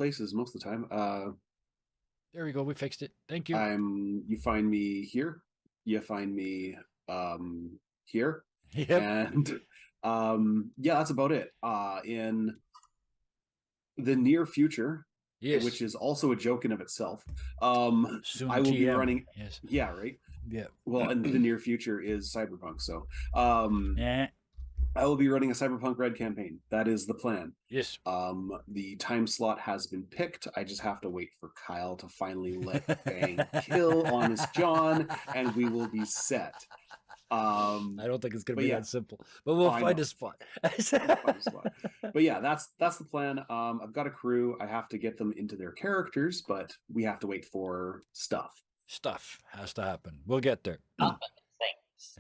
places most of the time. There we go. We fixed it. Thank you. You find me here, you find me here, Yep. and yeah, that's about it. In the near future, Yes. which is also a joke in of itself, I Soon will be TM. running. Yes. Yeah, right. Yeah. Well, and the near future is Cyberpunk, so um, Eh. I will be running a Cyberpunk Red campaign. That is the plan. Yes. The time slot has been picked. I just have to wait for Kyle to finally let Bang kill Honest John, and we will be set. I don't think it's going to But be yeah, that simple, but we'll I find a know. spot. We'll find a spot. But yeah, that's the plan. I've got a crew. I have to get them into their characters, but we have to wait for stuff. Stuff has to happen. We'll get there. Up things.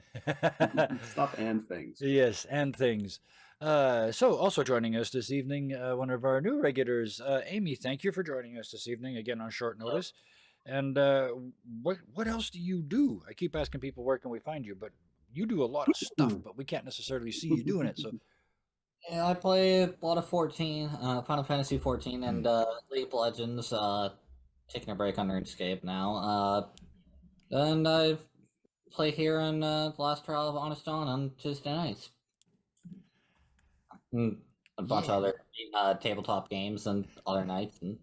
Stuff and things. Yes, and things. So, also joining us this evening, one of our new regulars, Amy. Thank you for joining us this evening again on short notice. And what else do you do? I keep asking people where can we find you, but you do a lot of stuff, but we can't necessarily see you doing it. So, Yeah, I play a lot of 14, Final Fantasy 14, and League of Legends. Taking a break on RuneScape now. And I play here on the last trial of Honest John on Tuesday nights. And a bunch of other tabletop games and other nights. And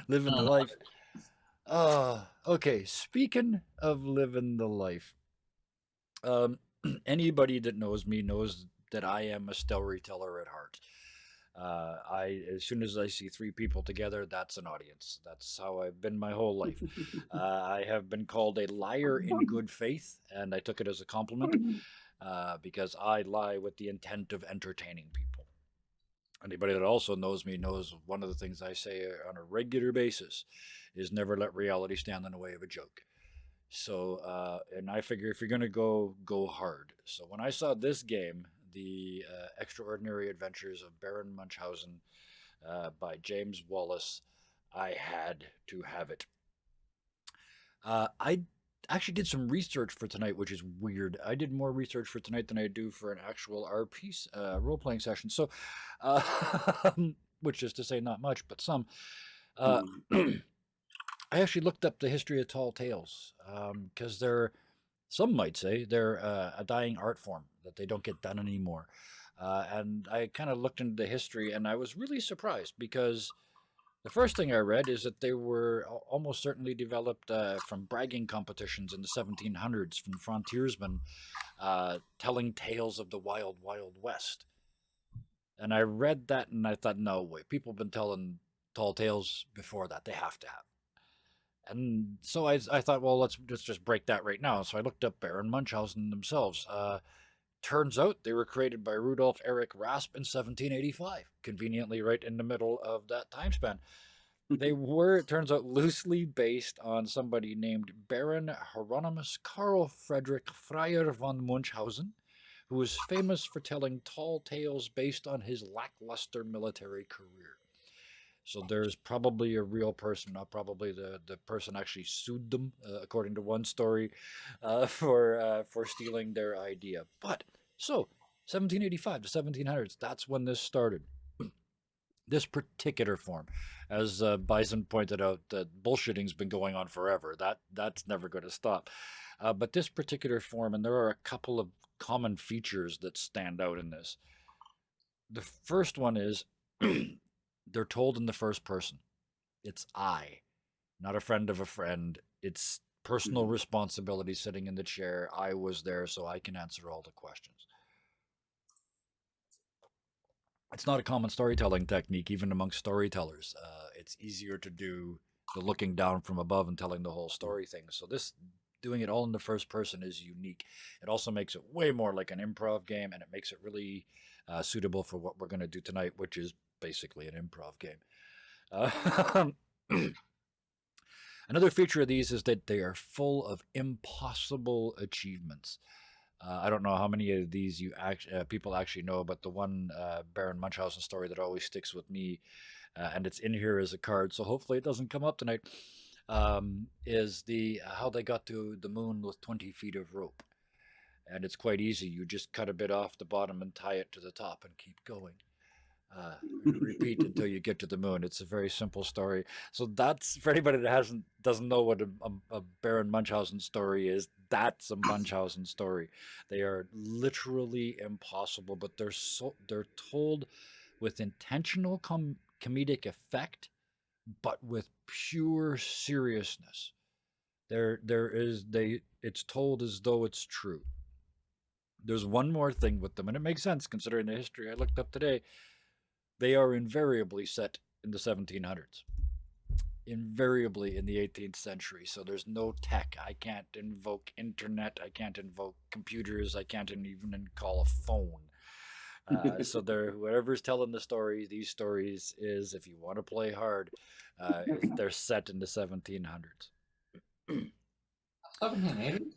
living the life. Okay. Speaking of living the life, anybody that knows me knows that I am a storyteller at heart. As soon as I see three people together, that's an audience. That's how I've been my whole life. I have been called a liar in good faith, and I took it as a compliment because I lie with the intent of entertaining people. Anybody that also knows me knows one of the things I say on a regular basis is never let reality stand in the way of a joke. So, and I figure if you're going to go hard. So when I saw this game, The Extraordinary Adventures of Baron Munchausen by James Wallace, I had to have it. I actually did some research for tonight, which is weird. I did more research for tonight than I do for an actual RP role-playing session. So, which is to say not much, but some. I actually looked up the history of tall tales because some might say they're a dying art form, that they don't get done anymore. And I kind of looked into the history, and I was really surprised because the first thing I read is that they were almost certainly developed from bragging competitions in the 1700s from frontiersmen telling tales of the wild, wild west. And I read that and I thought, no way, people have been telling tall tales before that. They have to have. And so I thought, well, let's just break that right now. So I looked up Baron Munchausen themselves. Turns out they were created by Rudolf Erich Rasp in 1785, conveniently right in the middle of that time span. They were, it turns out, loosely based on somebody named Baron Hieronymus Karl Friedrich Freier von Munchausen, who was famous for telling tall tales based on his lackluster military career. So there's probably a real person, not probably the person actually sued them, according to one story, for stealing their idea. But so 1785 to 1700s, that's when this started. This particular form, as Bison pointed out, that bullshitting's been going on forever. That's never going to stop. But this particular form, and there are a couple of common features that stand out in this. The first one is they're told in the first person. It's I, not a friend of a friend. It's personal responsibility sitting in the chair. I was there, so I can answer all the questions. It's not a common storytelling technique, even amongst storytellers. It's easier to do the looking down from above and telling the whole story thing. So this doing it all in the first person is unique. It also makes it way more like an improv game, and it makes it really suitable for what we're going to do tonight, which is basically an improv game. Another feature of these is that they are full of impossible achievements. I don't know how many of these people actually know, but the one Baron Munchausen story that always sticks with me, and it's in here as a card, so hopefully it doesn't come up tonight, is the how they got to the moon with 20 feet of rope. And it's quite easy. You just cut a bit off the bottom and tie it to the top and keep going. Uh, repeat until you get to the moon. It's a very simple story. So that's for anybody that doesn't know what a Baron Munchausen story is. That's a Munchausen story. They are literally impossible, but they're told with intentional comedic effect, but with pure seriousness. It's told as though it's true. There's one more thing with them, and it makes sense considering the history I looked up today. They are invariably set in the 1700s, invariably in the 18th century. So there's no tech. I can't invoke internet. I can't invoke computers. I can't even call a phone. So whoever's telling the story, these stories is, if you want to play hard, they're set in the 1700s. 1780s?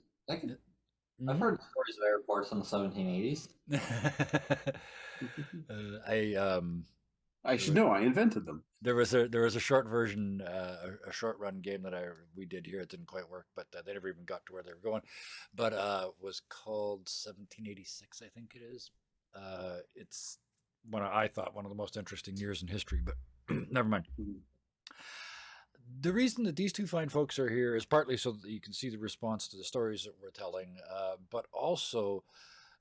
I've heard stories of airports in the 1780s. I should know. I invented them. There was a short version, a short run game that we did here. It didn't quite work, but they never even got to where they were going. But was called 1786, I think it is. It's I thought one of the most interesting years in history, but never mind. The reason that these two fine folks are here is partly so that you can see the response to the stories that we're telling, but also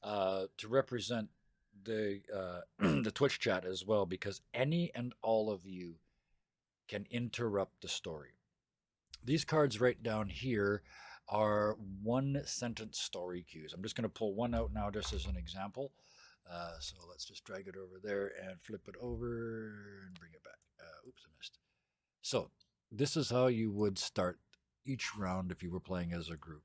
to represent the the Twitch chat as well, because any and all of you can interrupt the story. These cards right down here are 1-sentence story cues. I'm just going to pull one out now just as an example. So let's just drag it over there and flip it over and bring it back. Oops, I missed. So this is how you would start each round if you were playing as a group.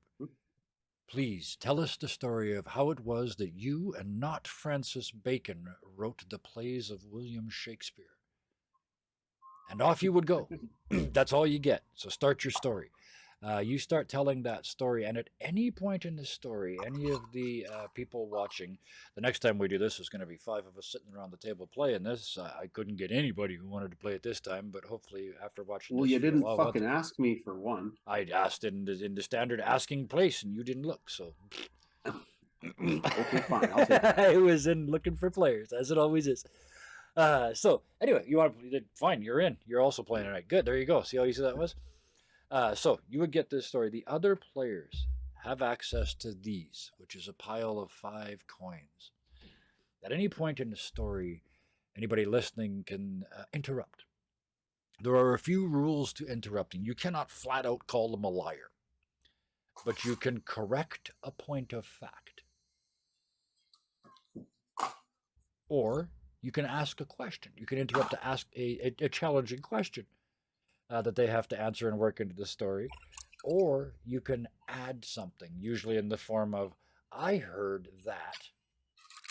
Please tell us the story of how it was that you and not Francis Bacon wrote the plays of William Shakespeare. And off you would go. That's all you get. So start your story. You start telling that story, and at any point in the story, any of the people watching, the next time we do this, is going to be 5 of us sitting around the table playing this. I couldn't get anybody who wanted to play it this time, but hopefully after watching well, this... you didn't fucking ask me for one. I asked in the standard asking place, and you didn't look, so... Okay, fine. I'll take it. I was in looking for players, as it always is. So, anyway, fine, you're in. You're also playing tonight. Good, there you go. See how easy that was? So you would get this story. The other players have access to these, which is a pile of 5 coins. At any point in the story, anybody listening can interrupt. There are a few rules to interrupting. You cannot flat out call them a liar, but you can correct a point of fact. Or you can ask a question. You can interrupt to ask a challenging question that they have to answer and work into the story. Or you can add something, usually in the form of, I heard that,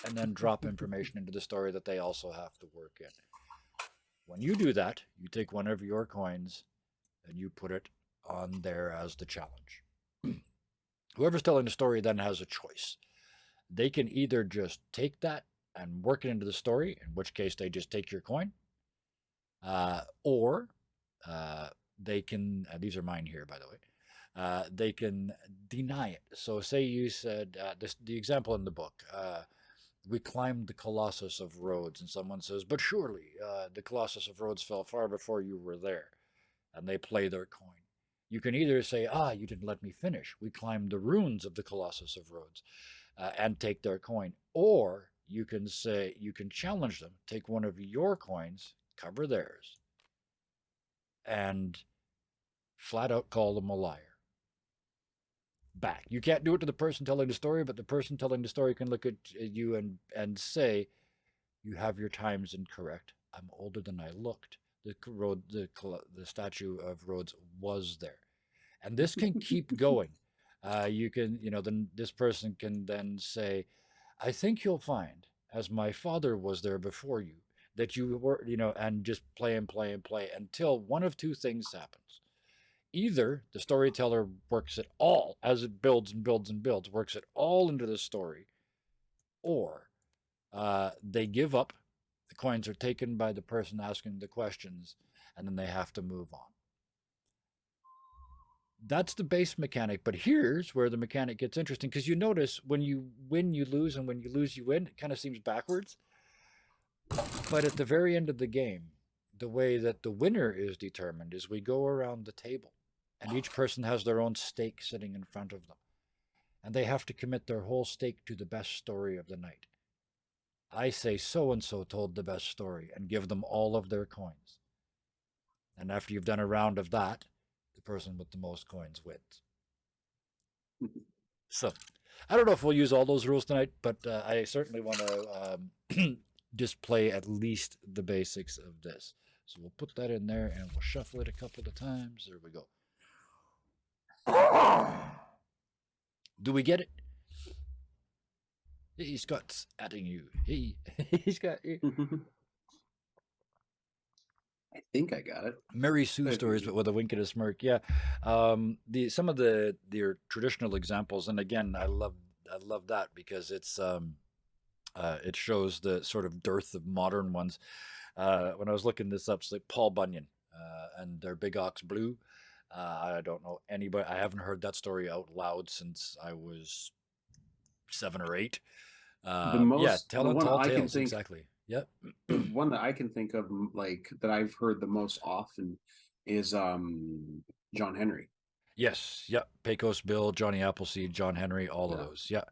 and then drop information into the story that they also have to work in. When you do that, you take one of your coins and you put it on there as the challenge. Whoever's telling the story then has a choice. They can either just take that and work it into the story, in which case they just take your coin, or they can, these are mine here, by the way, they can deny it. So say you said, the example in the book, we climbed the Colossus of Rhodes, and someone says, but surely the Colossus of Rhodes fell far before you were there, and they play their coin. You can either say, you didn't let me finish. We climbed the ruins of the Colossus of Rhodes, and take their coin. Or you can say, you can challenge them, take one of your coins, cover theirs, and flat out call them a liar. Back. You can't do it to the person telling the story, but the person telling the story can look at you and say, you have your times incorrect. I'm older than I looked. The statue of Rhodes was there. And this can keep going. You can, then this person can then say, I think you'll find, as my father was there before you, that you were, and just play and play and play until one of two things happens. Either the storyteller works it all, as it builds and builds and builds, works it all into the story, or they give up, the coins are taken by the person asking the questions, and then they have to move on. That's the base mechanic, but here's where the mechanic gets interesting, because you notice when you win, you lose, and when you lose, you win. It kind of seems backwards. But at the very end of the game, the way that the winner is determined is we go around the table, and each person has their own stake sitting in front of them, and they have to commit their whole stake to the best story of the night. I say so and so told the best story and give them all of their coins. And after you've done a round of that, the person with the most coins wins. So, I don't know if we'll use all those rules tonight, but I certainly want to just play at least the basics of this. So we'll put that in there and we'll shuffle it a couple of times. There we go. Do we get it? Hey, Scott's adding you. Hey, he's got. I think I got it. Mary Sue stories, but with a wink and a smirk. Yeah, some of their traditional examples, and again, I love that because it shows the sort of dearth of modern ones. When I was looking this up, it's like Paul Bunyan and their Big Ox Blue. I don't know anybody. I haven't heard that story out loud since I was 7 or 8. Telling tall tales, exactly. Yep. The one that I can think of, like that I've heard the most often, is John Henry. Yes. Yep. Pecos Bill, Johnny Appleseed, John Henry, all of those. Yeah,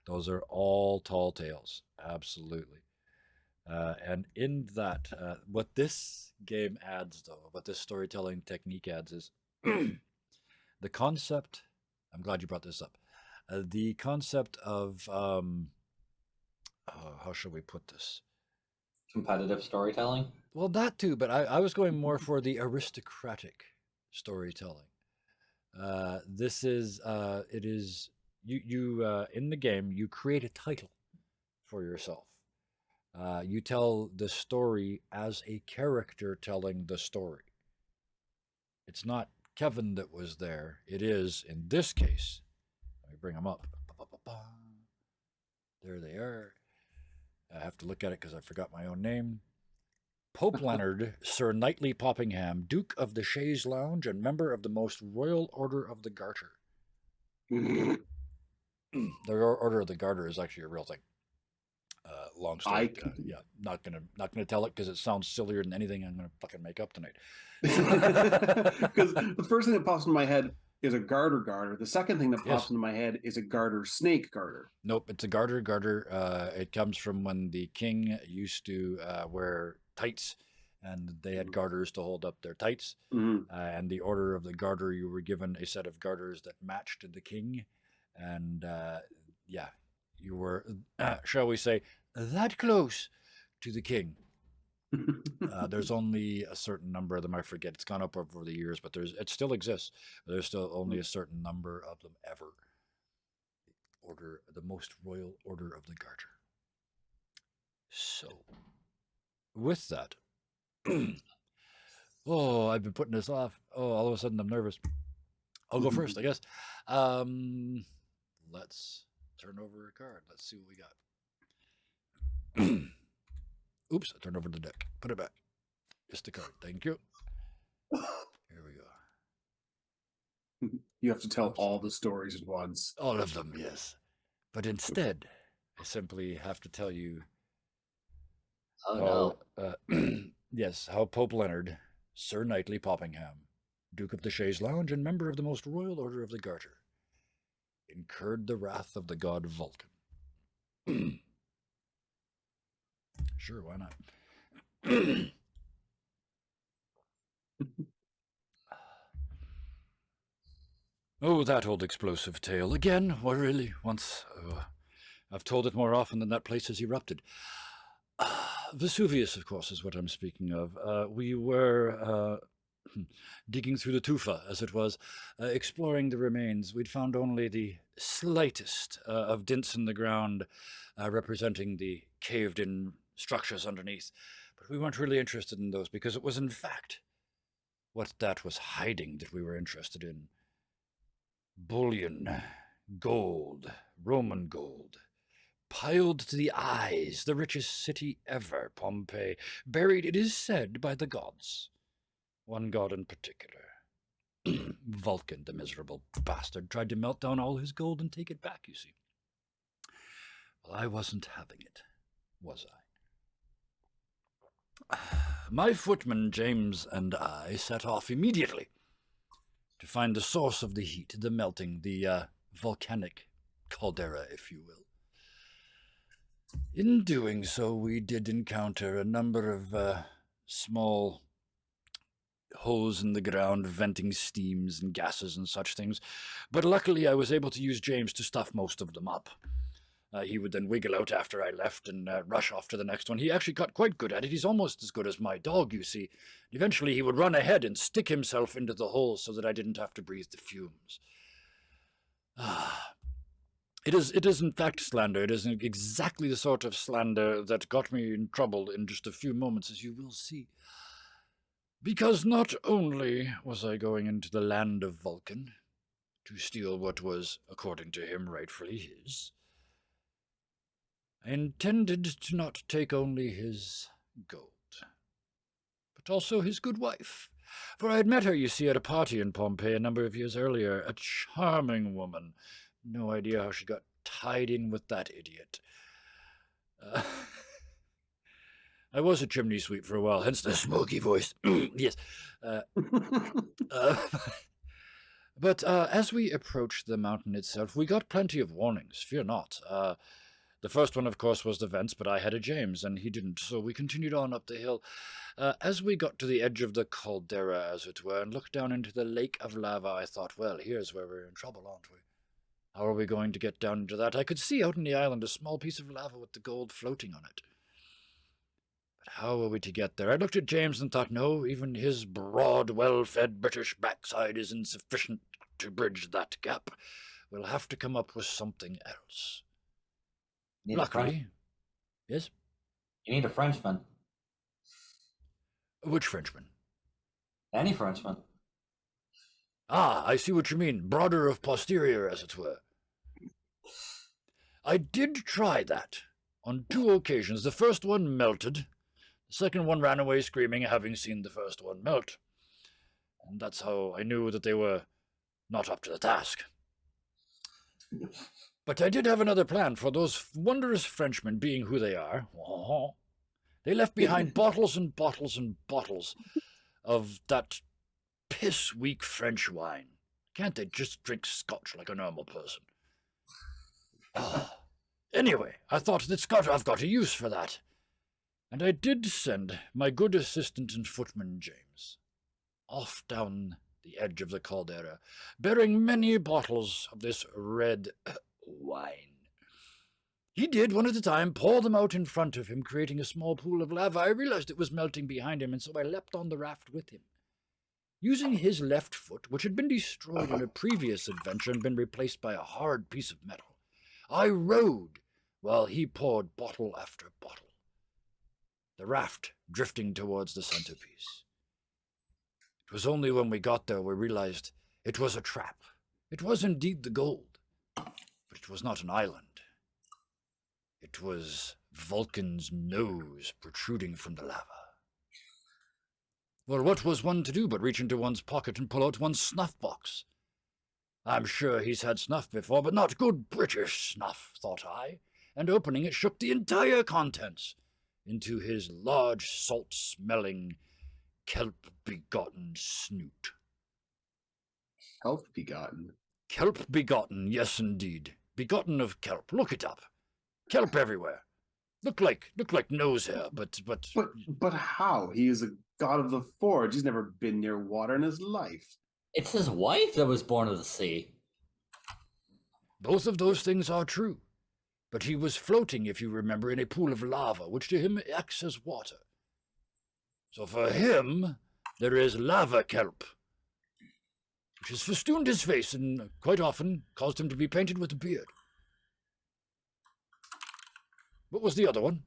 those are all tall tales. Absolutely. And in that, what this game adds, though, what this storytelling technique adds is the concept. I'm glad you brought this up. The concept of how should we put this? Competitive storytelling? Well, that too, but I was going more for the aristocratic storytelling. This is, it is, you in the game, you create a title for yourself. You tell the story as a character telling the story. It's not Kevin that was there. It is, in this case, let me bring them up. There they are. I have to look at it because I forgot my own name. Pope Leonard, Sir Knightley Poppingham, Duke of the Chaise Lounge, and member of the Most Royal Order of the Garter. The Order of the Garter is actually a real thing. Long story. Not gonna tell it because it sounds sillier than anything I'm gonna fucking make up tonight. Because the first thing that pops in my head is a garter. The second thing that pops into my head is a garter snake garter. Nope, it's a garter. It comes from when the king used to wear tights, and they had garters to hold up their tights. And the Order of the Garter, you were given a set of garters that matched the king, and you were, shall we say, that close to the king. There's only a certain number of them. I forget. It's gone up over the years, but it still exists. There's still only a certain number of them ever. The Most Royal Order of the Garter. So, with that, I've been putting this off. All of a sudden I'm nervous. I'll go first, I guess. Let's turn over a card. Let's see what we got. Oops, I turned over the deck. Put it back. Just a card. Thank you. Here we go. You have to tell all the stories at once. All of them, yes. But instead, I simply have to tell you. Yes, how Pope Leonard, Sir Knightley Poppingham, Duke of the Chaise Lounge and member of the Most Royal Order of the Garter, incurred the wrath of the god Vulcan. Sure, why not? Oh, that old explosive tale. Again? Well, really? Once. I've told it more often than that place has erupted. Vesuvius, of course, is what I'm speaking of. We were digging through the tufa, as it was, exploring the remains. We'd found only the slightest of dints in the ground, representing the caved-in structures underneath. But we weren't really interested in those, because it was, in fact, what that was hiding that we were interested in. Bullion, gold, Roman gold, piled to the eyes, the richest city ever, Pompeii, buried, it is said, by the gods. One god in particular. Vulcan, the miserable bastard, tried to melt down all his gold and take it back, you see. Well, I wasn't having it, was I? My footman James and I set off immediately to find the source of the heat, the melting, the volcanic caldera, if you will. In doing so, we did encounter a number of small holes in the ground, venting steams and gases and such things, but luckily I was able to use James to stuff most of them up. He would then wiggle out after I left and rush off to the next one. He actually got quite good at it. He's almost as good as my dog, you see. Eventually he would run ahead and stick himself into the hole so that I didn't have to breathe the fumes. It is in fact slander. It is exactly the sort of slander that got me in trouble in just a few moments, as you will see. Because not only was I going into the land of Vulcan to steal what was, according to him, rightfully his, I intended to not take only his gold, but also his good wife. For I had met her, you see, at a party in Pompeii a number of years earlier, a charming woman. No idea how she got tied in with that idiot. I was a chimney sweep for a while, hence the smoky voice. Yes. But as we approached the mountain itself, we got plenty of warnings, fear not. The first one, of course, was the vents, but I had a James, and he didn't, so we continued on up the hill. As we got to the edge of the caldera, as it were, and looked down into the lake of lava, I thought, well, here's where we're in trouble, aren't we? How are we going to get down into that? I could see out on the island a small piece of lava with the gold floating on it. But how are we to get there? I looked at James and thought, no, even his broad, well-fed British backside is insufficient to bridge that gap. We'll have to come up with something else. Luckily. Yes? You need a Frenchman. Which Frenchman? Any Frenchman. Ah, I see what you mean. Broader of posterior, as it were. I did try that on 2 occasions. The first one melted. The second one ran away screaming, having seen the first one melt. And that's how I knew that they were not up to the task. But I did have another plan for those wondrous Frenchmen, being who they are. They left behind bottles and bottles and bottles of that piss-weak French wine. Can't they just drink scotch like a normal person? Anyway, I thought that I've got a use for that. And I did send my good assistant and footman James off down the edge of the caldera, bearing many bottles of this red wine. He did, one at a time, pour them out in front of him, creating a small pool of lava. I realized it was melting behind him, and so I leapt on the raft with him. Using his left foot, which had been destroyed in a previous adventure and been replaced by a hard piece of metal, I rowed while he poured bottle after bottle, the raft drifting towards the centerpiece. It was only when we got there we realized it was a trap. It was indeed the gold, but it was not an island. It was Vulcan's nose protruding from the lava. Well, what was one to do but reach into one's pocket and pull out one's snuff box? I'm sure he's had snuff before, but not good British snuff, thought I, and opening it shook the entire contents into his large, salt-smelling, kelp-begotten snoot. Kelp-begotten? Kelp-begotten, yes indeed. Begotten of kelp. Look it up. Kelp everywhere. Look like nose hair, but how? He is a god of the forge. He's never been near water in his life. It's his wife that was born of the sea. Both of those things are true. But he was floating, if you remember, in a pool of lava, which to him acts as water. So for him, there is lava kelp, which has festooned his face and quite often caused him to be painted with a beard. What was the other one?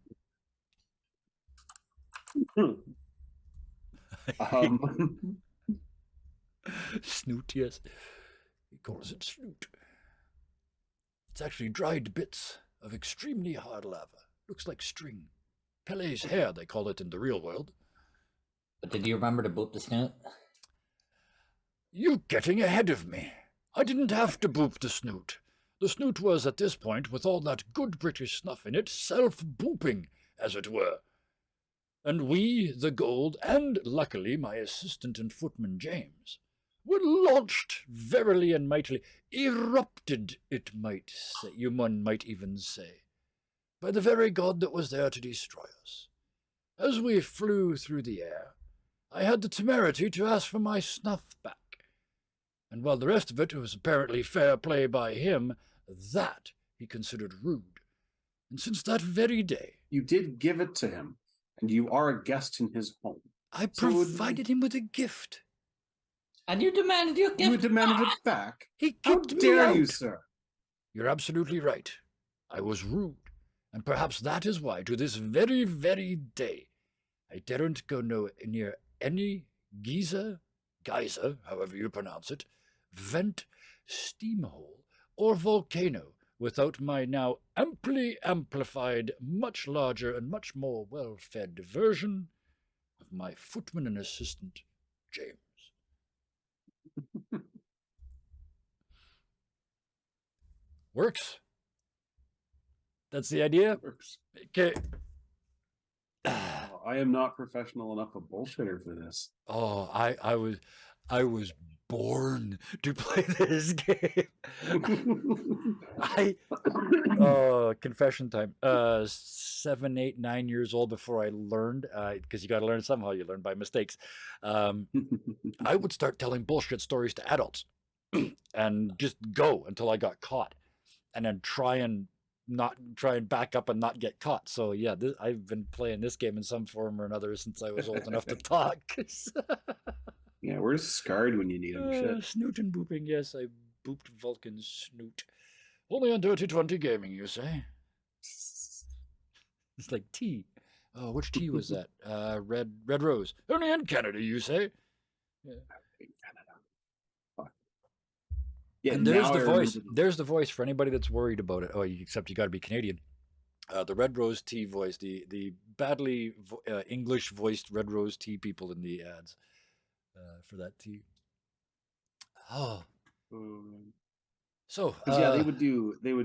Snoot, yes. He calls it snoot. It's actually dried bits of extremely hard lava. Looks like string. Pele's hair, they call it in the real world. But did you remember to boop the snoot? You're getting ahead of me. I didn't have to boop the snoot. The snoot was, at this point, with all that good British snuff in it, self-booping, as it were. And we, the gold, and luckily my assistant and footman James, were launched verily and mightily, erupted, it might say, one might even say, by the very god that was there to destroy us. As we flew through the air, I had the temerity to ask for my snuff back, and while the rest of it was apparently fair play by him, that he considered rude. And since that very day... You did give it to him, and you are a guest in his home. I provided him with a gift. And you demanded your gift. You demanded it back? He How kicked me dare out. you, sir? You're absolutely right. I was rude, and perhaps that is why, to this very, very day, I daren't go near any geyser, however you pronounce it, vent, steamhole, or volcano without my now amply amplified, much larger and much more well-fed version of my footman and assistant, James. Works. That's the idea. Works. Okay. I am not professional enough a bullshitter for this. Oh, I was born to play this game. Confession time. 7, 8, 9 years old before I learned, because you got to learn somehow. You learn by mistakes. I would start telling bullshit stories to adults, and just go until I got caught, and then try and back up and not get caught. So yeah, I've been playing this game in some form or another since I was old enough to talk. Yeah, we're scarred when you need them. Shit. Snoot and booping, yes, I booped Vulcan's snoot. Only on Dirty 20 Gaming, you say? It's like tea. Oh, which tea was that? Red Rose. Only in Canada, you say? Yeah. In Canada. Fuck. Yeah, and there's now the I voice. remember. There's the voice for anybody that's worried about it. Oh, except you got to be Canadian. The Red Rose tea voice, the badly English voiced Red Rose tea people in the ads for that tea. Oh, so yeah, they would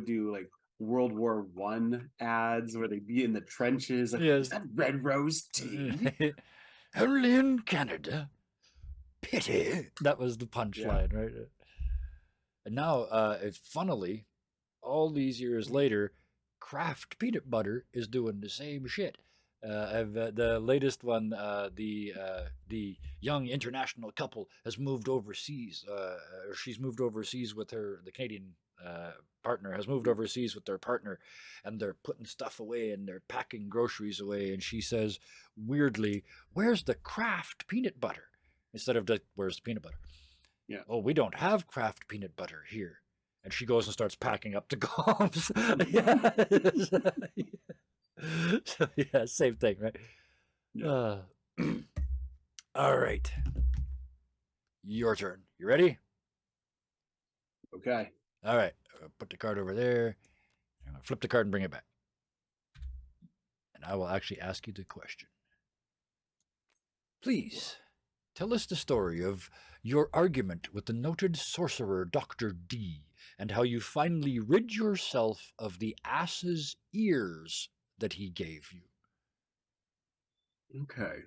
do like World War One ads where they'd be in the trenches. Like, yes. Is that Red Rose tea? Only in Canada. Pity. That was the punchline, right? And now, funnily, all these years later, Kraft peanut butter is doing the same shit. The latest one, the young international couple has moved overseas. Or she's moved overseas with the Canadian partner has moved overseas with their partner, and they're putting stuff away and they're packing groceries away. And she says, weirdly, "Where's the Kraft peanut butter?" Instead of "Where's the peanut butter?" Yeah. "Oh, we don't have Kraft peanut butter here." And she goes and starts packing up the gobs. So, yeah, same thing, right? Yeah. All right. Your turn. You ready? Okay. All right. Put the card over there. I'm going to flip the card and bring it back. And I will actually ask you the question. Please, tell us the story of your argument with the noted sorcerer Dr. D, and how you finally rid yourself of the ass's ears that he gave you. Okay.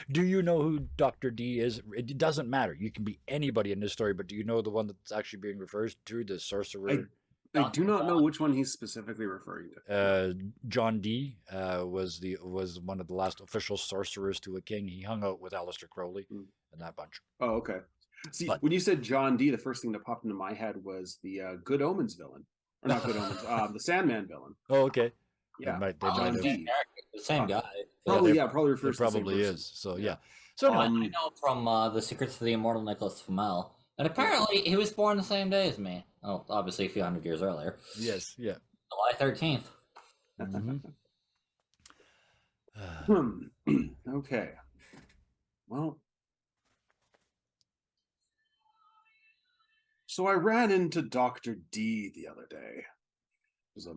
Do you know who Dr. D is? It doesn't matter. You can be anybody in this story, but do you know the one that's actually being referred to, the sorcerer? I do not know which one he's specifically referring to. John Dee was one of the last official sorcerers to a king. He hung out with Aleister Crowley and that bunch. Oh, okay. See, when you said John Dee, the first thing that popped into my head was the Good Omens villain. Or not Good Omens, the Sandman villain. Oh, okay. Yeah. They might John have. Dee. The same guy. Probably, Yeah, probably refers to the same probably person. is. So, yeah. So, I know from The Secrets of the Immortal Nicholas Flamel. And apparently he was born the same day as me. Oh, obviously a few hundred years earlier. yes, yeah. July 13th. Mm-hmm. Okay. Well, so I ran into Dr. D the other day. It was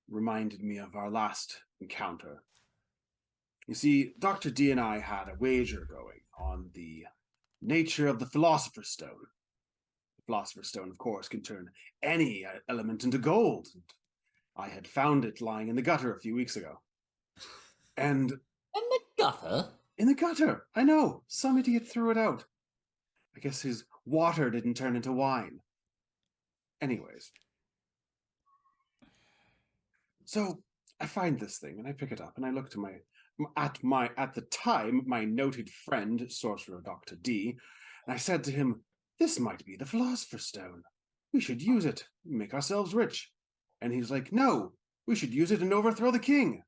reminded me of our last encounter. You see, Dr. D and I had a wager going on the nature of the Philosopher's Stone. The Philosopher's Stone, of course, can turn any element into gold. And I had found it lying in the gutter a few weeks ago. And In the gutter? in the gutter. I know. Some idiot threw it out. I guess his water didn't turn into wine. Anyways. So I find this thing and I pick it up and I look to at the time, my noted friend, Sorcerer Dr. D, and I said to him, "This might be the Philosopher's Stone. We should use it, make ourselves rich." And he's like, "No, we should use it and overthrow the king."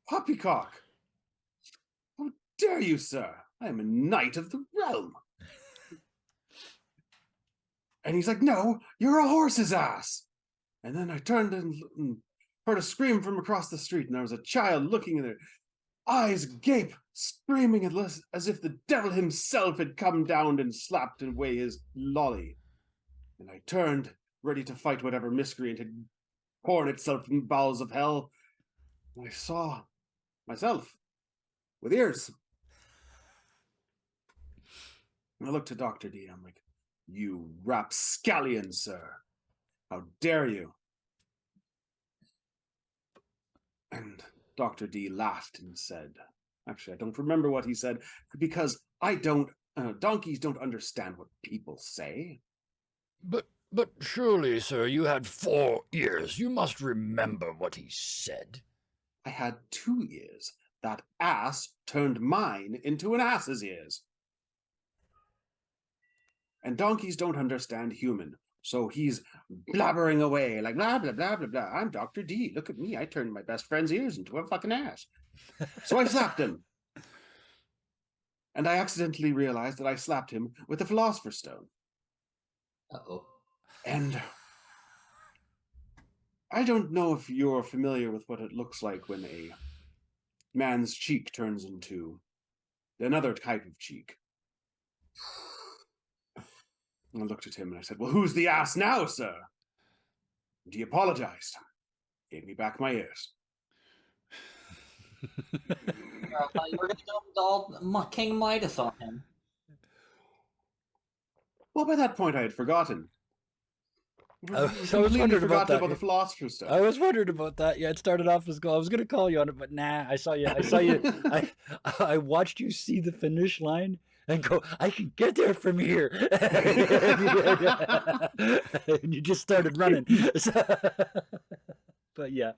Poppycock! How dare you, sir? I am a knight of the realm. And he's like, "No, you're a horse's ass." And then I turned and heard a scream from across the street, and there was a child looking at her, eyes agape, screaming as if the devil himself had come down and slapped away his lolly. And I turned, ready to fight whatever miscreant had torn itself from the bowels of hell, and I saw myself with ears. And I looked to Dr. D, and I'm like, "You rapscallion, sir. How dare you?" And Dr. D laughed and said, actually, I don't remember what he said, because donkeys don't understand what people say. But surely, sir, you had 4 ears. You must remember what he said. I had 2 ears. That ass turned mine into an ass's ears. And donkeys don't understand human. So he's blabbering away like blah, blah, blah, blah, blah. I'm Dr. D. Look at me. I turned my best friend's ears into a fucking ass. So I slapped him. And I accidentally realized that I slapped him with the Philosopher's Stone. Uh-oh. And I don't know if you're familiar with what it looks like when a man's cheek turns into another type of cheek. And I looked at him and I said, "Well, who's the ass now, sir?" And he apologized. Gave me back my ears. I thought you were going to go all King Midas on him. Well, by that point I had forgotten. I was wondering about that. The Philosopher's Stone. I was wondering about that. Yeah, it started off as goal. I was going to call you on it, but nah. I saw you. I watched you see the finish line and go, "I can get there from here." And you just started running. But yeah.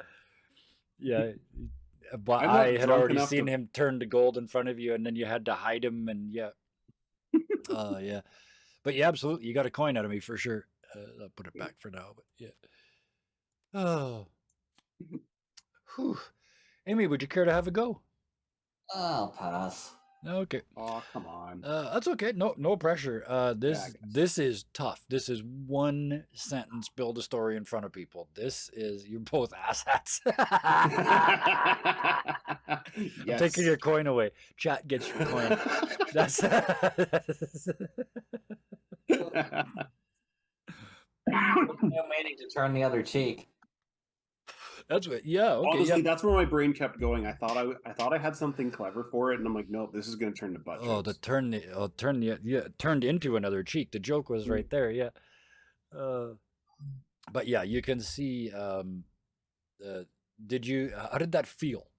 But I had already seen him turn to gold in front of you, and then you had to hide him, and yeah. Yeah. But yeah, absolutely. You got a coin out of me for sure. I'll put it back for now, but yeah. Oh. Whew. Amy, would you care to have a go? I'll pass. Okay. Oh, come on. That's okay. No pressure. This is tough. This is 1 sentence, build a story in front of people. You're both asshats. Yes. I'm taking your coin away. Chat gets your coin. That's No meaning to turn the other cheek. That's what. Yeah. Okay. Honestly, that's where my brain kept going. I thought I had something clever for it, and I'm like, nope, this is going to turn to butt jokes. Turned into another cheek. The joke was right there. Yeah. But yeah, you can see. How did that feel?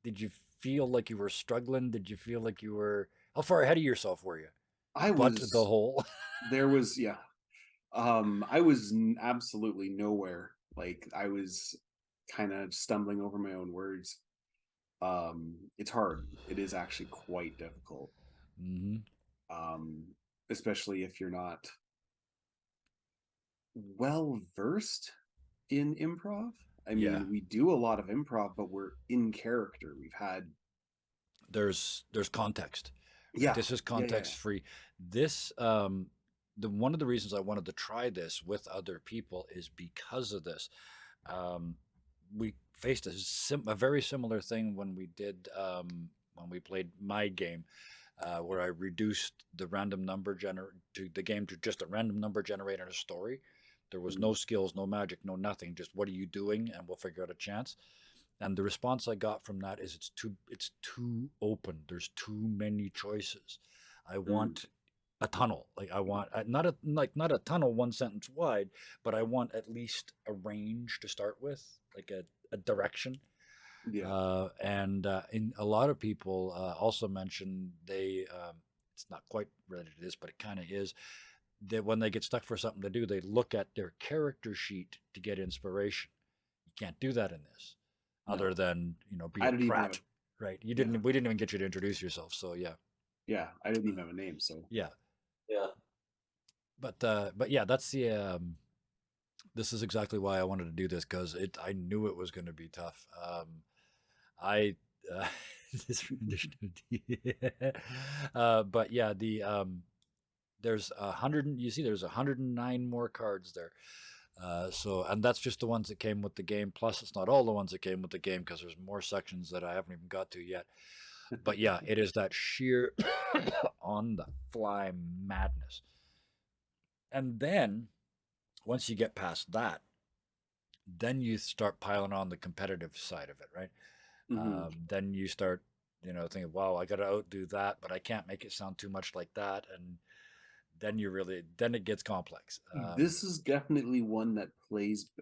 Did you feel like you were struggling? Did you feel like you were? How far ahead of yourself were you? I was the hole. There was I was absolutely nowhere. Like, I was kind of stumbling over my own words. It's hard. It is actually quite difficult. Mm-hmm. Especially if you're not well versed in improv. I mean, we do a lot of improv, but we're in character. There's context. Yeah. This is context free. This one of the reasons I wanted to try this with other people is because of this. We faced a very similar thing when we did when we played my game, where I reduced the random number to the game to just a random number generator and a story. There was no skills, no magic, no nothing. Just what are you doing, and we'll figure out a chance. And the response I got from that is it's too open. There's too many choices. I want a tunnel. Like, I want not a tunnel 1 sentence wide, but I want at least a range to start with, like a direction. Yeah. And in a lot of people also mention they it's not quite related to this, but it kind of is that when they get stuck for something to do, they look at their character sheet to get inspiration. You can't do that in this, other No. than be I a didn't even have prat, a right? yeah. We didn't even get you to introduce yourself, so yeah, Yeah. I didn't even have a name, so yeah. Yeah. But yeah, that's the this is exactly why I wanted to do this, because I knew it was going to be tough. I this rendition of but yeah, the there's 100. You see, there's 109 more cards there. So, and that's just the ones that came with the game. Plus, it's not all the ones that came with the game, because there's more sections that I haven't even got to yet. But yeah, it is that sheer on the fly madness. And then once you get past that, then you start piling on the competitive side of it, right? Mhm. Then you start, thinking, wow, I got to outdo that, but I can't make it sound too much like that. And then it gets complex. This is definitely one that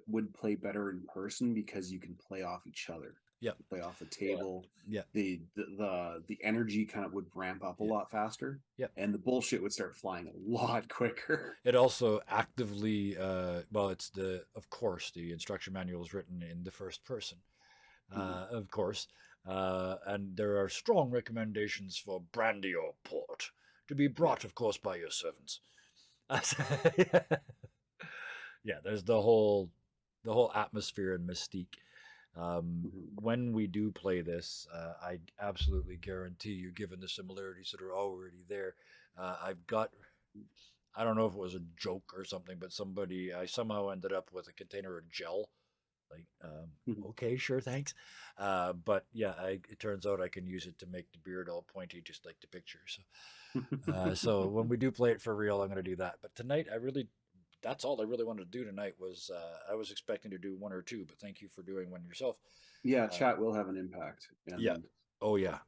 would play better in person because you can play off each other. Yeah, You play off the Yeah. table. yeah, The energy kind of would ramp up a yeah, lot faster, yeah. and the bullshit would start flying a lot quicker. It also actively, well, of course, the instruction manual is written in the first person, Mhm. of course, and there are strong recommendations for brandy or port to be Yeah. brought, of course, by your servants. Yeah, there's the whole atmosphere and mystique. Mhm. When we do play this, I absolutely guarantee you, given the similarities that are already there, I've got. I don't know if it was a joke or something, but I somehow ended up with a container of gel. Like, Mhm. okay, sure, thanks. But yeah, it turns out I can use it to make the beard all pointy, just like the picture. So when we do play it for real, I'm going to do that. But tonight, that's all I really wanted to do tonight. Was I was expecting to do one or two, but thank you for doing one yourself. Yeah, Uh, chat will have an impact, yeah. and Oh yeah.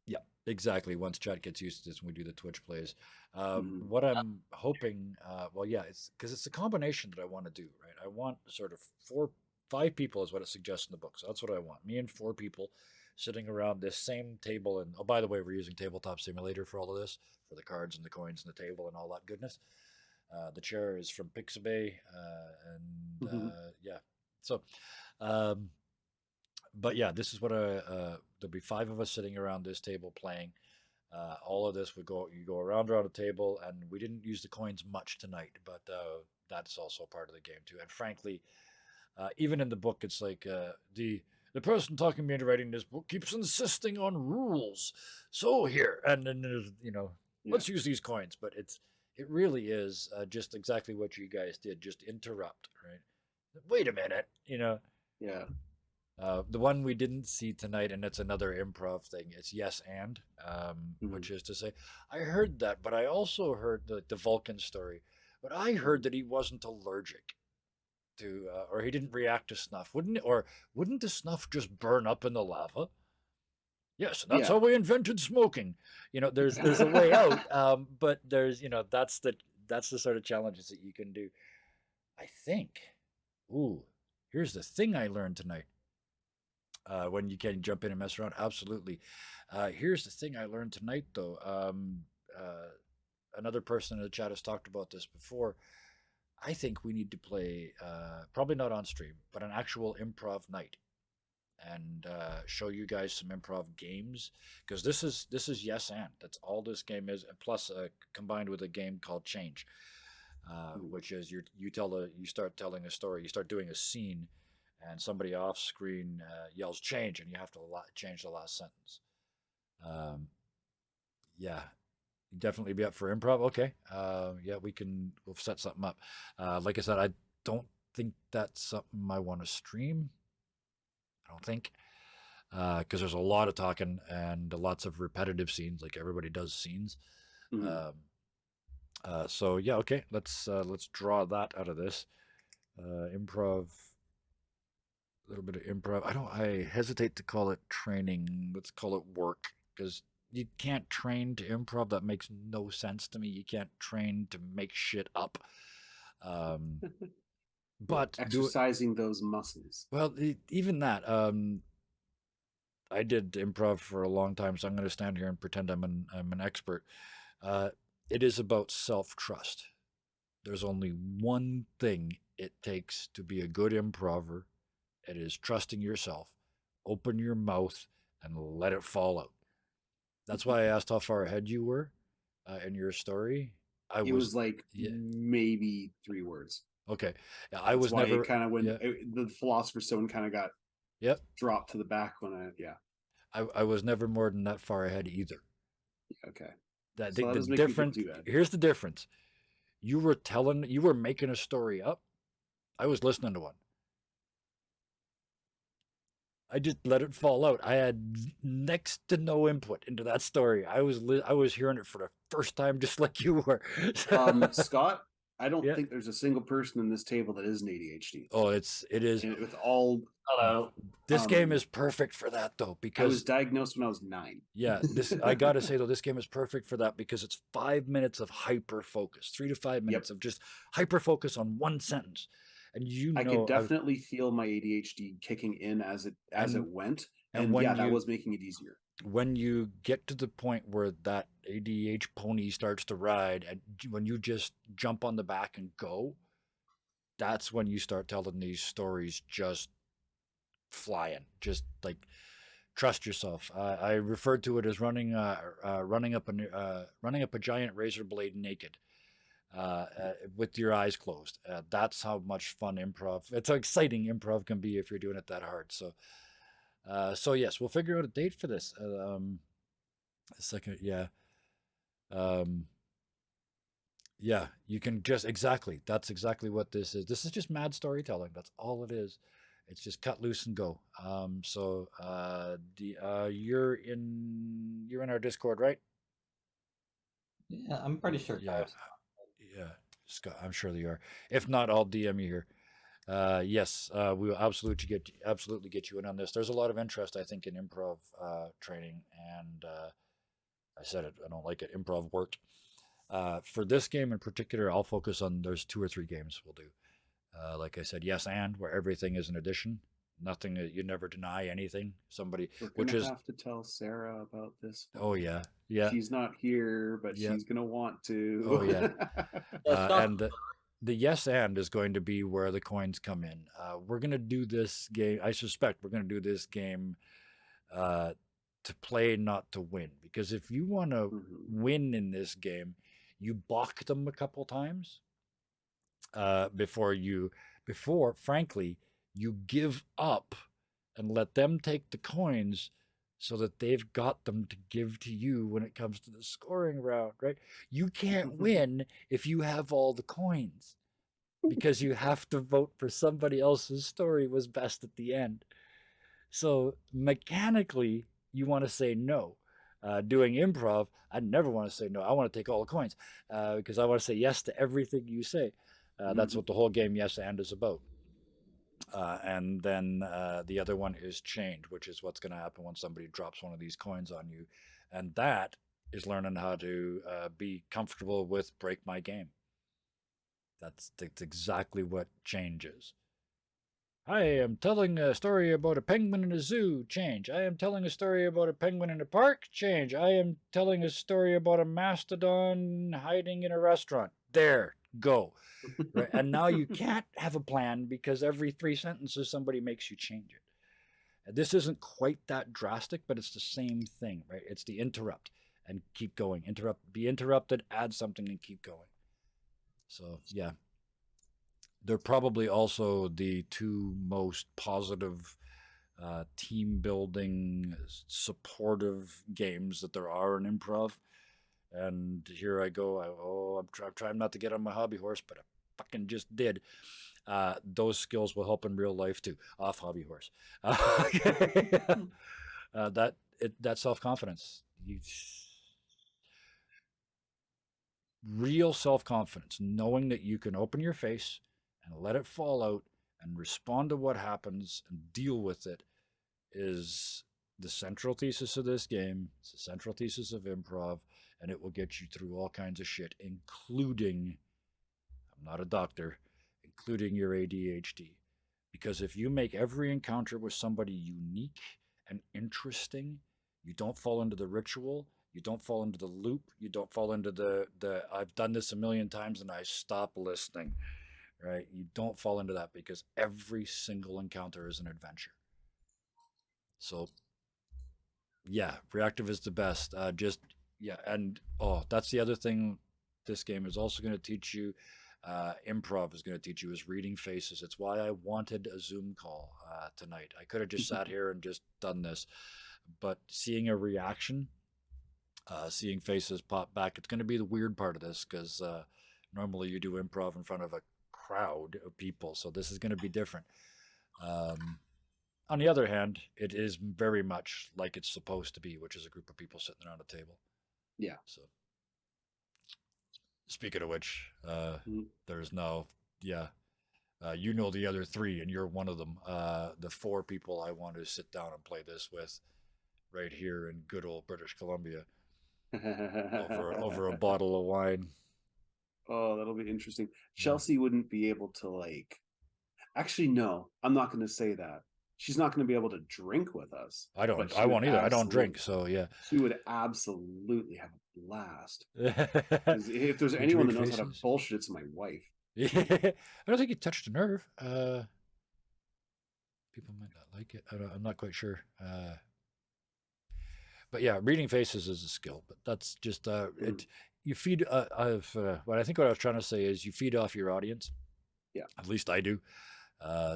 Yeah, exactly. Once chat gets used to this, when we do the Twitch plays, mhm. what I'm hoping, well, yeah, it's because it's a combination that I want to do, right? I want sort of 5 people is what it suggests in the book. So that's what I want. Me and 4 people sitting around this same table. And oh, by the way, we're using Tabletop Simulator for all of this, for the cards and the coins and the table and all that goodness. The chair is from Pixabay, and Mhm. yeah. So, um, but yeah, this is what there'll be 5 of us sitting around this table playing. All of this you go around a table, and we didn't use the coins much tonight, but that's also part of the game too. And frankly, even in the book, it's like the person talking me into writing this book keeps insisting on rules. So here, and then there's, Yeah. let's use these coins. But it really is just exactly what you guys did. Just interrupt, right? Wait a minute, Yeah. the one we didn't see tonight, and it's another improv thing. It's yes and, Mhm. which is to say, I heard that, but I also heard the Vulcan story. But I Mhm. heard that he wasn't allergic to, or he didn't react to snuff. Wouldn't the snuff just burn up in the lava? Yes, and that's Yeah. how we invented smoking. There's a way out, but that's the sort of challenges that you can do. I think. Ooh, here's the thing I learned tonight. When you can jump in and mess around. Absolutely. Here's the thing I learned tonight, though. Another person in the chat has talked about this before. I think we need to play, probably not on stream, but an actual improv night, and show you guys some improv games, because this is yes and that's all this game is, and plus combined with a game called Change, Mhm. which is you start telling a story, you start doing a scene, and somebody off screen yells change, and you have to change the last sentence. Um, yeah, definitely be up for improv. Okay, yeah, we'll set something up. Like I said, I don't think that's something I want to stream. I don't think, because there's a lot of talking and lots of repetitive scenes, like everybody does scenes. Mhm. Um, so yeah, okay, let's draw that out of this. Improv, a little bit of improv. I hesitate to call it training. Let's call it work, because you can't train to improv. That makes no sense to me. You can't train to make shit up. Um, Yeah. but do it Exercising those muscles. well. Even that. I did improv for a long time, so I'm going to stand here and pretend I'm an expert. Uh, it is about self trust. There's only one thing it takes to be a good improver. It is trusting yourself. Open your mouth and let it fall out. That's why I asked how far ahead you were in your story. I It was, was like yeah, maybe 3 words. okay. Yeah, I That's was why it never, kind of yeah, the Philosopher's Stone kind of got yep. dropped to the back when I yeah. I was never more than that far ahead either. Okay. That So that the doesn't make me feel difference. too bad. Here's the difference. You were making a story up. I was listening to one. I just let it fall out. I had next to no input into that story. I was hearing it for the first time, just like you were. Scott, I don't Yeah. think there's a single person in this table that isn't ADHD. Oh, it is. And with all, Hello. This game is perfect for that though, I was because diagnosed when I was 9. yeah, this I gotta say though, this game is perfect for that because it's 5 minutes of hyper focus, 3 to 5 minutes Yep. of just hyper focus on one sentence, and I could definitely feel my ADHD kicking in as it and went, and and yeah, that was making it easier. when you get to the point where that ADH pony starts to ride, and when you just jump on the back and go, that's when you start telling these stories just flying, just like trust yourself. I referred to it as running up a giant razor blade naked, with your eyes closed. That's how much fun improv. It's how exciting improv can be if you're doing it that hard. So yes, we'll figure out a date for this. A second, yeah, um, yeah. You can just exactly. That's exactly what this is. This is just mad storytelling. That's all it is. It's just cut loose and go. You're in our Discord, right? Yeah, I'm pretty sure. Yeah, yeah. Scott, I'm sure you are. If not, I'll DM you here. Yes, we will absolutely get you in on this. There's a lot of interest, I think, in improv training, and I said it. I don't like it. Improv worked. For this game in particular, I'll focus on. There's 2 or 3 games we'll do. Like I said, yes, and where everything is an addition. Nothing. You never deny anything. Somebody, We're which gonna is, have to tell Sarah about this one. oh yeah, yeah, She's not here, but yeah, she's gonna want oh to. yeah. Scott. And the yes and is going to be where the coins come in. We're going to do this game. I suspect we're going to do this game uh, to play, not to win. Because if you want to Mhm. win in this game, you balk them a couple times uh, before you, before, frankly, you give up and let them take the coins so that they've got them to give to you when it comes to the scoring round, right? You can't win if you have all the coins because you have to vote for somebody else's story was best at the end. So mechanically, you want to say no. Doing improv, I never want to say no. I want to take all the coins because I want to say yes to everything you say. That's what the whole game Yes and is about. And then the other one is change, which is what's going to happen when somebody drops one of these coins on you. And that is learning how to be comfortable with break my game. That's exactly what change is. I am telling a story about a penguin in a zoo. Change. I am telling a story about a penguin in a park. Change. I am telling a story about a mastodon hiding in a restaurant. There, go. Right. And now you can't have a plan because every 3 sentences somebody makes you change it. And this isn't quite that drastic, but it's the same thing, right? It's the interrupt and keep going. Be interrupted, add something and keep going. So yeah, they're probably also the 2 most positive team building, supportive games that there are in improv. And here I go. I'm trying not to get on my hobby horse, but I fucking just did. Those skills will help in real life too. Off hobby horse. That self confidence. Real self confidence, knowing that you can open your face and let it fall out and respond to what happens and deal with it is the central thesis of this game. It's the central thesis of improv, and it will get you through all kinds of shit, including, I'm not a doctor, including your ADHD. Because if you make every encounter with somebody unique and interesting. You don't fall into the ritual. You don't fall into the loop. You don't fall into the I've done this a million times and I stop listening. Right? You don't fall into that because every single encounter is an adventure. So yeah, reactive is the best. Just yeah, and oh, that's the other thing. This game is also going to teach you. Improv is going to teach you is reading faces. It's why I wanted a Zoom call tonight. I could have just sat here and just done this, but seeing a reaction, seeing faces pop back, it's going to be the weird part of this because normally you do improv in front of a crowd of people, so this is going to be different. On the other hand, it is very much like it's supposed to be, which is a group of people sitting around a table. Yeah. So, speaking of which, there's no, yeah, you know the other three, and you're one of them. The four people I want to sit down and play this with, right here in good old British Columbia, over a bottle of wine. Oh, that'll be interesting. Chelsea wouldn't be able to like. Actually, no, I'm not going to say that. She's not going to be able to drink with us. I won't either. I don't drink, so yeah. She would absolutely have a blast. If there's anyone that knows how to bullshit, it's my wife. Yeah. I don't think you touched a nerve. People might not like it. I'm not quite sure. But yeah, reading faces is a skill. But that's just it. You feed. What I think what I was trying to say is you feed off your audience. Yeah. At least I do.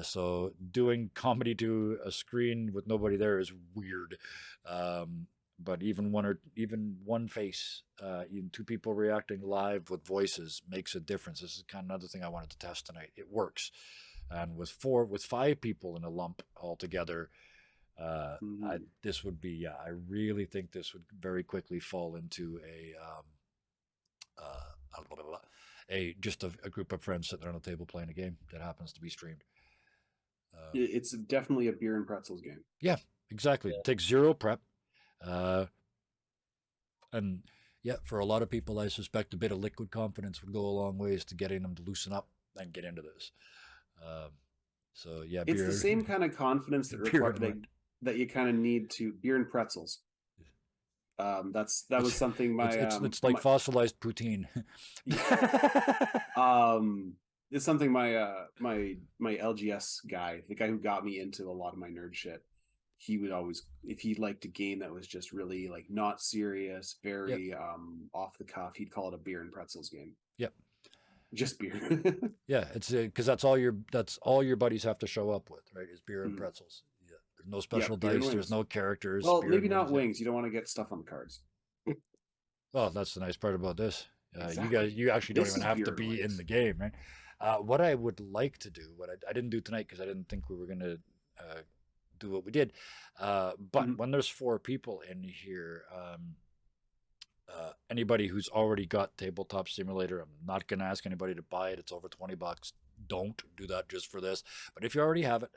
So doing comedy to a screen with nobody there is weird. But even one face, even two people reacting live with voices makes a difference. This is kind of another thing I wanted to test tonight. It works, and with 5 people in a lump all together, this would be. Yeah, I really think this would very quickly fall into just a group of friends sitting around a table playing a game that happens to be streamed. It's definitely a beer and pretzels game. Yeah, exactly. Yeah. It takes zero prep. And yeah, for a lot of people, I suspect a bit of liquid confidence would go a long ways to getting them to loosen up and get into this. So yeah, it's the same kind of confidence that you kind of need to beer and pretzels. That was something it's like fossilized poutine. It's something my LGS guy, the guy who got me into a lot of my nerd shit, he would always, if he liked a game that was just really like not serious, very off the cuff, he'd call it a beer and pretzels game. Yep. Just beer. Yeah, it's because that's all your buddies have to show up with, right? Is beer and pretzels. Yeah, there's no special dice. There's no characters. Well, maybe not wings. You don't want to get stuff on the cards. Well, that's the nice part about this. Exactly. You actually don't even have to be in the game, right? What I would like to do, what I didn't do tonight because I didn't think we were going to do what we did, but when there's 4 people in here, anybody who's already got Tabletop Simulator, I'm not going to ask anybody to buy it. It's over $20. Don't do that just for this. But if you already have it,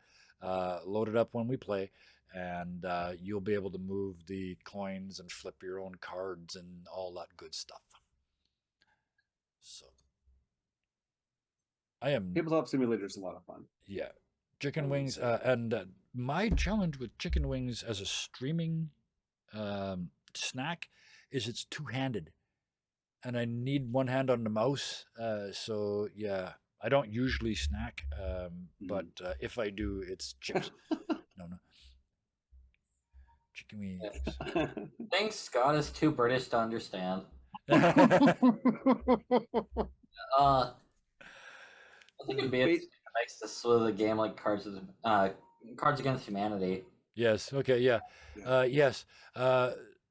load it up when we play, and you'll be able to move the coins and flip your own cards and all that good stuff. So Tabletop Simulator is a lot of fun. Yeah. Chicken wings, and my challenge with chicken wings as a streaming snack is it's two-handed, and I need one hand on the mouse. So yeah, I don't usually snack, but if I do, it's chips. No, chicken wings. I think Scott is too British to understand. I think it'd be nice to with a game like Cards Against Humanity. Yes. Okay. Yeah. Yes.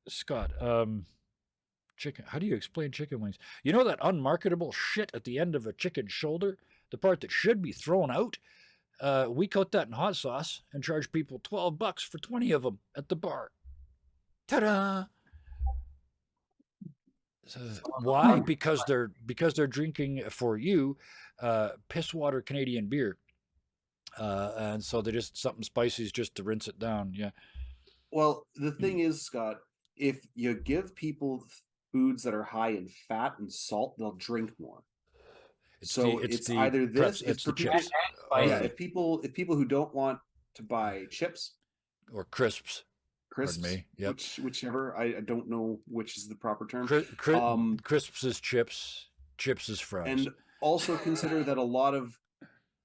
Scott. Chicken. How do you explain chicken wings? You know that unmarketable shit at the end of a chicken shoulder, the part that should be thrown out. We coat that in hot sauce and charge people $12 for 20 of them at the bar. Ta-da! Why? Because they're drinking for you piss water Canadian beer, and so they just something spicy is just to rinse it down. Yeah. Well, the thing is, Scott, if you give people foods that are high in fat and salt, they'll drink more. It's either this. It's for people. If people who don't want to buy chips or crisps. crisps, me. Yep. whichever. I don't know which is the proper term. Crisps is chips. Chips is fries. And also consider that a lot of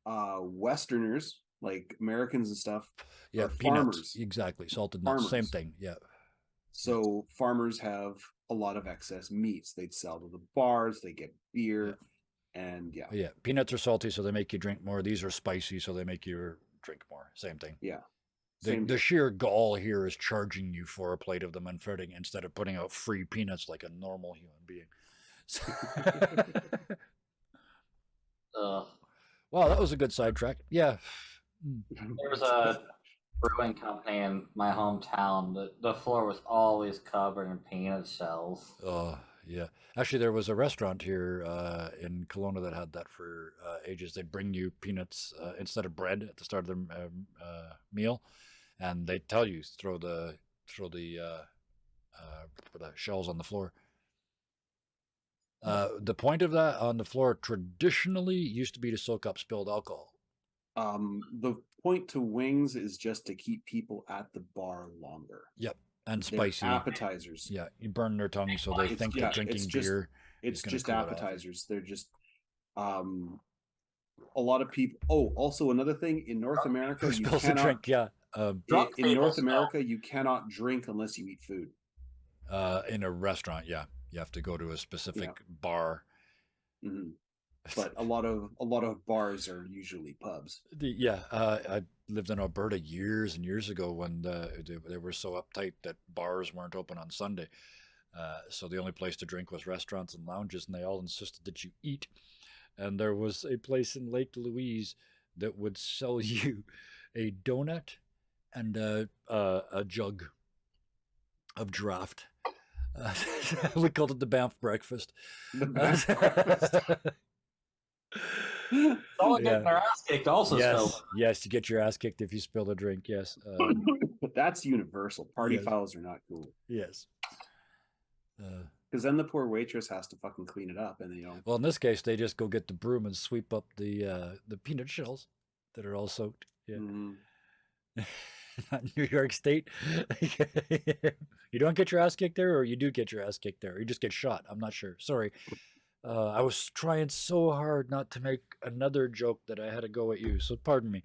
Westerners, like Americans and stuff, yeah, are peanuts. farmers. Exactly. Salted nuts. Same Farmers. thing. Yeah. So farmers have a lot of excess meats. They'd sell to the bars. They get beer, and yeah. Yeah. Peanuts are salty, so they make you drink more. These are spicy, so they make you drink more. Same thing. Yeah. The sheer gall here is charging you for a plate of them and fretting instead of putting out free peanuts like a normal human being. Wow, that was a good sidetrack. Yeah. There's a brewing company in my hometown. The floor was always covered in peanut shells. Oh, yeah. Actually, there was a restaurant here in Kelowna that had that for ages. They'd bring you peanuts instead of bread at the start of their meal, and they'd tell you throw the shells on the floor. The point of that on the floor traditionally used to be to soak up spilled alcohol. The point to wings is just to keep people at the bar longer. Yep, and They're spicy appetizers. Yeah, you burn their tongue so they think that drinking beer. It's just cool appetizers. They're just a lot of people. Oh, also another thing in North America, Who spills the drink? Yeah. In North America, you cannot drink unless you eat food. In a restaurant, yeah, you have to go to a specific bar. Mm-hmm. But a lot of bars are usually pubs. I lived in Alberta years and years ago when they were so uptight that bars weren't open on Sunday. So the only place to drink was restaurants and lounges, and they all insisted that you eat. And there was a place in Lake Louise that would sell you a donut and a jug of draft. We called it the Banff breakfast. The Banff breakfast. Someone getting their ass kicked also spilled. Yes, you get your ass kicked if you spill a drink, yes. But that's universal. Party fouls are not cool. Yes. Because then the poor waitress has to fucking clean it up, and they don't. Well, in this case, they just go get the broom and sweep up the peanut shells that are all soaked. Yeah. Mm-hmm. Not New York State. You don't get your ass kicked there, or you do get your ass kicked there, or you just get shot. I'm not sure. Sorry. I was trying so hard not to make another joke that I had to go at you, so pardon me.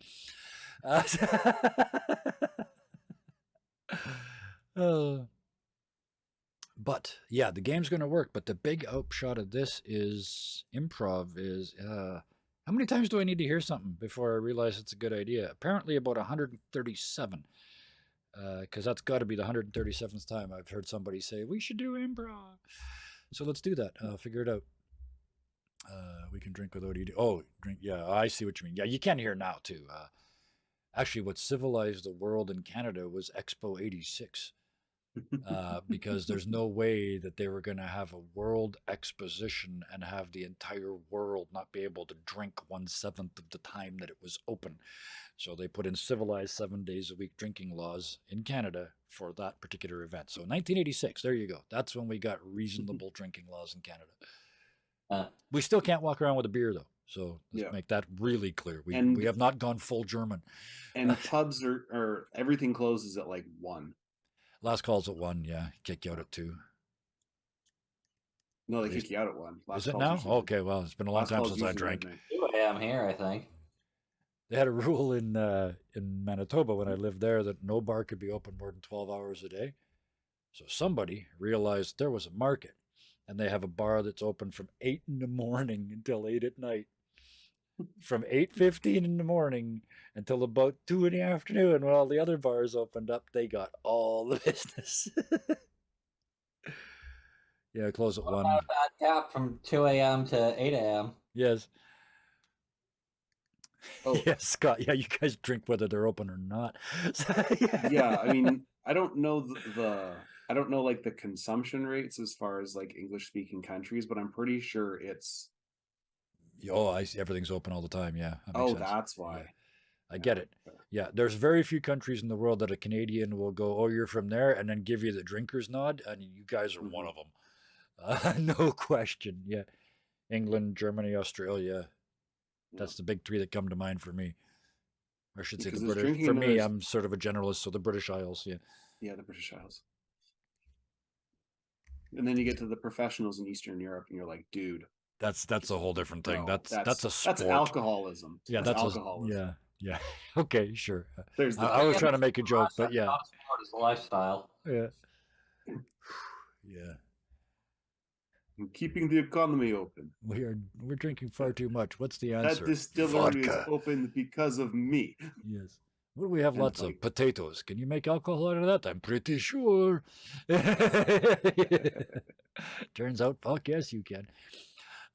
But yeah, the game's going to work. But the big upshot of this is improv is how many times do I need to hear something before I realize it's a good idea? Apparently about 137. Because that's got to be the 137th time I've heard somebody say, we should do improv. So let's do that. Figure it out. We can drink without eating. Oh, drink. Yeah, I see what you mean. Yeah, you can hear now too. Actually, what civilized the world in Canada was Expo 86. Because there's no way that they were going to have a world exposition and have the entire world not be able to drink 1/7 of the time that it was open. So they put in civilized 7 days a week drinking laws in Canada for that particular event. So 1986, there you go. That's when we got reasonable drinking laws in Canada. We still can't walk around with a beer though. So let's make that really clear. We have not gone full German. And pubs are everything closes at like 1. Last call's at 1, yeah. Kick you out at 2. No, they kick you out at 1. Is it now? Okay, well, it's been a long time since I drank. 2 a.m. here, I think. They had a rule in Manitoba when I lived there that no bar could be open more than 12 hours a day. So somebody realized there was a market, and they have a bar that's open from 8 in the morning until 8 at night. From 8:15 in the morning until about 2 in the afternoon, when all the other bars opened up, they got all the business. Yeah, close at 1. About that gap from 2 a.m. to 8 a.m. Yes. Oh. Yes, Scott. Yeah, you guys drink whether they're open or not. Yeah, I mean, I don't know I don't know like the consumption rates as far as like English speaking countries, but I'm pretty sure it's. Oh, I see. Everything's open all the time. Yeah. That's why. Yeah. I get it. Yeah, there's very few countries in the world that a Canadian will go, oh, you're from there, and then give you the drinker's nod, and you guys are one of them. No question. Yeah. England, Germany, Australia. That's the big 3 that come to mind for me. Or I should say the British. For me, I'm sort of a generalist, so the British Isles, yeah. Yeah, the British Isles. And then you get to the professionals in Eastern Europe, and you're like, dude, That's a whole different thing. no, That's a that's sport. alcoholism. Yeah, That's that's alcoholism. yeah. Okay, sure. There's the I was trying to make a joke, but That's yeah, not sport, it's a lifestyle. yeah, yeah. keeping the economy open. We're drinking far too much. What's the That answer? distillery is Vodka. open because of me. Yes. What do we have And lots it's of? like- Potatoes. Can you make alcohol out of that? I'm pretty sure. Turns out, fuck yes, you can.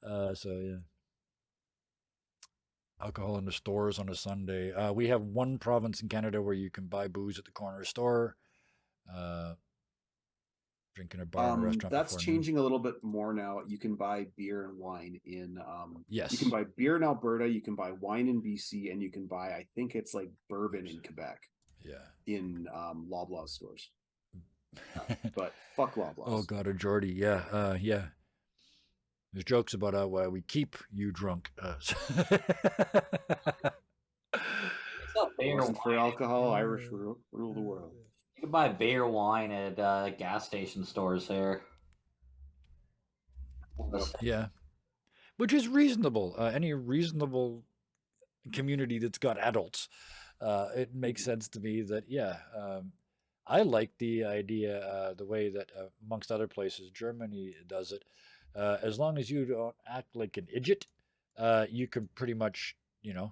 So yeah. Alcohol in the stores on a Sunday. We have one province in Canada where you can buy booze at the corner store. Drink in a bar and a restaurant. That's before noon. changing a little bit more now. You can buy beer and wine in Yes. you can buy beer in Alberta, you can buy wine in BC, and you can buy, I think it's like bourbon in Quebec. Yeah. In Loblaw stores. But fuck Loblaws. Oh god, a Geordie. Yeah. Yeah. There's jokes about why we keep you drunk. Wasn't for alcohol, Irish rule the world. You can buy beer, wine at gas station stores here. Yeah, which is reasonable. Any reasonable community that's got adults, it makes sense to me that I like the idea, the way that amongst other places Germany does it. As long as you don't act like an idiot, you can pretty much, you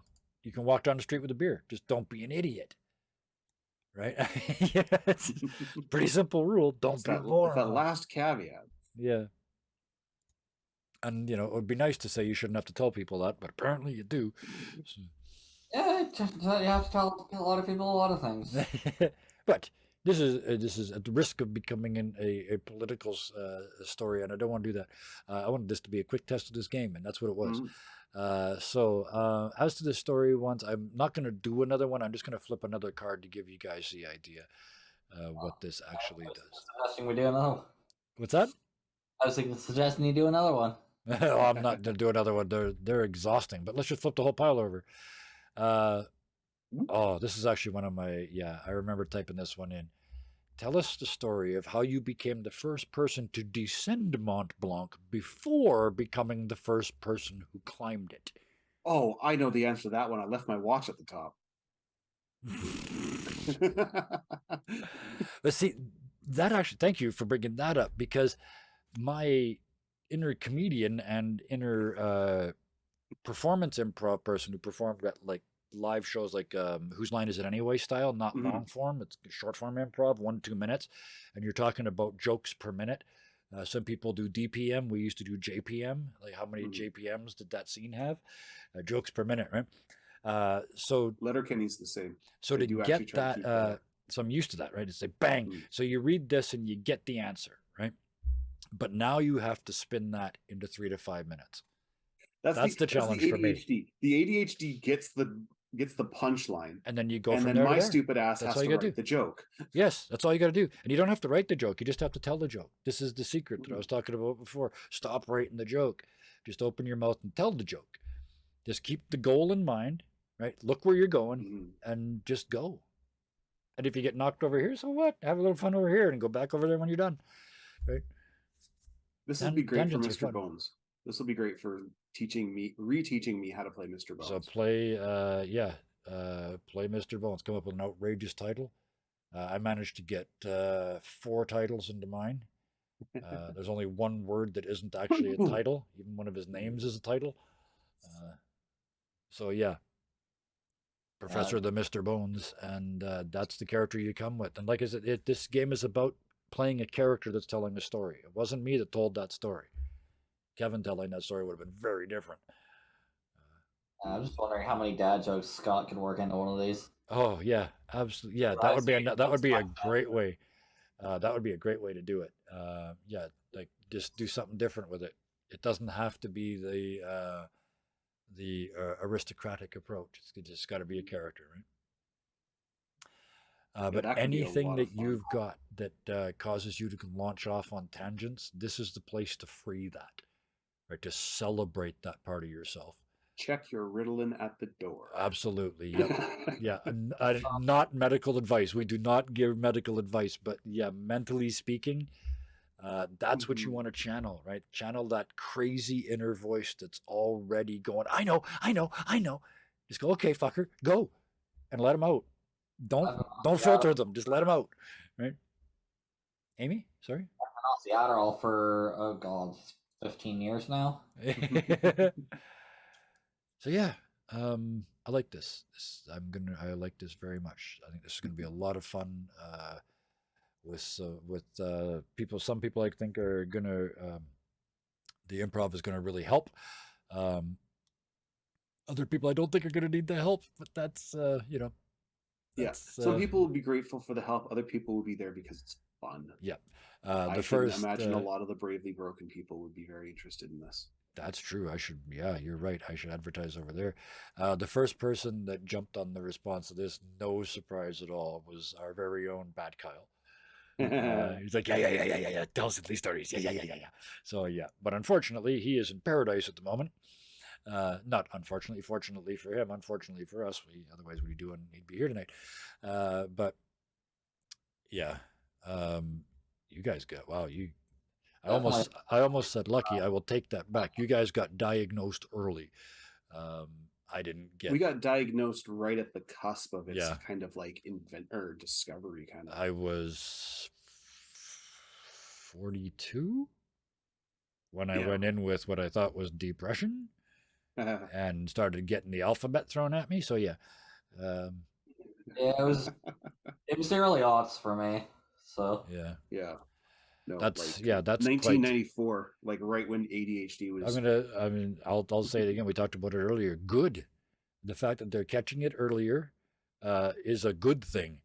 can walk down the street with a beer. Just don't be an idiot. Right? Yeah, it's a pretty simple rule. Don't be a moron. That last caveat. Yeah. And, it would be nice to say you shouldn't have to tell people that, but apparently you do. So. Yeah, you have to tell a lot of people a lot of things. But this is at the risk of becoming a political story, and I don't want to do that. I wanted this to be a quick test of this game, and that's what it was. As to the story ones, I'm not going to do another one. I'm just going to flip another card to give you guys the idea what this actually does. Suggesting we do another one. What's that? I was suggesting you do another one. Oh, I'm not going to do another one. They're exhausting. But let's just flip the whole pile over. This is actually one of my, I remember typing this one in. Tell us the story of how you became the first person to descend Mont Blanc before becoming the first person who climbed it. Oh, I know the answer to that one. I left my watch at the top. But see, that actually, thank you for bringing that up, because my inner comedian and inner performance improv person who performed at like live shows like Whose Line Is It Anyway style, not long form, it's short form improv, 1-2 minutes, and you're talking about jokes per minute. Some people do DPM, we used to do JPM, like how many JPMs did that scene have? Jokes per minute, right? So Letterkenny's the same. So to get that, so I'm used to that, right? It's like bang. So you read this and you get the answer, right? But now you have to spin that into 3 to 5 minutes. That's the challenge for me. The ADHD gets the punchline, and then you go and from then there. my stupid ass has to write the joke. Yes, that's all you got to do, and you don't have to write the joke. You just have to tell the joke. This is the secret that I was talking about before. Stop writing the joke. Just open your mouth and tell the joke. Just keep the goal in mind, right? Look where you're going, and just go. And if you get knocked over here, so what? Have a little fun over here, and go back over there when you're done, right? This will be great for Mr. Bones. This will be great for reteaching me how to play Mr. Bones. So play, play Mr. Bones. Come up with an outrageous title. I managed to get 4 titles into mine. There's only one word that isn't actually a title. Even one of his names is a title. So yeah, Professor the Mr. Bones, and that's the character you come with. And like I said, this game is about playing a character that's telling a story. It wasn't me that told that story. Kevin telling that story would have been very different. I'm just wondering how many dad jokes Scott could work into one of these. Oh yeah, absolutely. Yeah, that would be a great way. That would be a great way to do it. Yeah, like just do something different with it. It doesn't have to be the aristocratic approach. It's just got to be a character, right? But anything that you've got that causes you to launch off on tangents, this is the place to free that, right? To celebrate that part of yourself. check your Ritalin at the door. Absolutely. Yep. Yeah. Not medical advice. We do not give medical advice, but yeah, mentally speaking, that's what you want to channel, right? Channel that crazy inner voice that's already going, I know, I know, I know. Just go, okay, fucker, go, and let them out. Don't filter them. Just let them out, right? Amy, sorry. I've been off the Adderall for 15 years now. So yeah, I like this. I like this very much. I think this is gonna be a lot of fun. With people, some people I think are gonna the improv is gonna really help. Other people I don't think are gonna need the help, but that's Some people will be grateful for the help. Other people will be there because it's fun. Yeah. I can imagine a lot of the Bravely Broken people would be very interested in this. That's true. Yeah, you're right. I should advertise over there. The first person that jumped on the response to this, no surprise at all, was our very own Bad Kyle. He's like, yeah. Tell us these stories. Yeah. So yeah, but unfortunately, he is in paradise at the moment. Not unfortunately, fortunately for him, unfortunately for us. Otherwise, what are you doing? He'd be here tonight. Yeah. You guys got I almost said lucky. I will take that back. You guys got diagnosed early. I didn't get. We got diagnosed right at the cusp of its kind of like discovery kind of. I was 42 when I went in with what I thought was depression and started getting the alphabet thrown at me. So yeah. It was the early aughts for me. So yeah. No, that's 1994, like right when ADHD was. I'll say it again. We talked about it earlier. Good. The fact that they're catching it earlier is a good thing.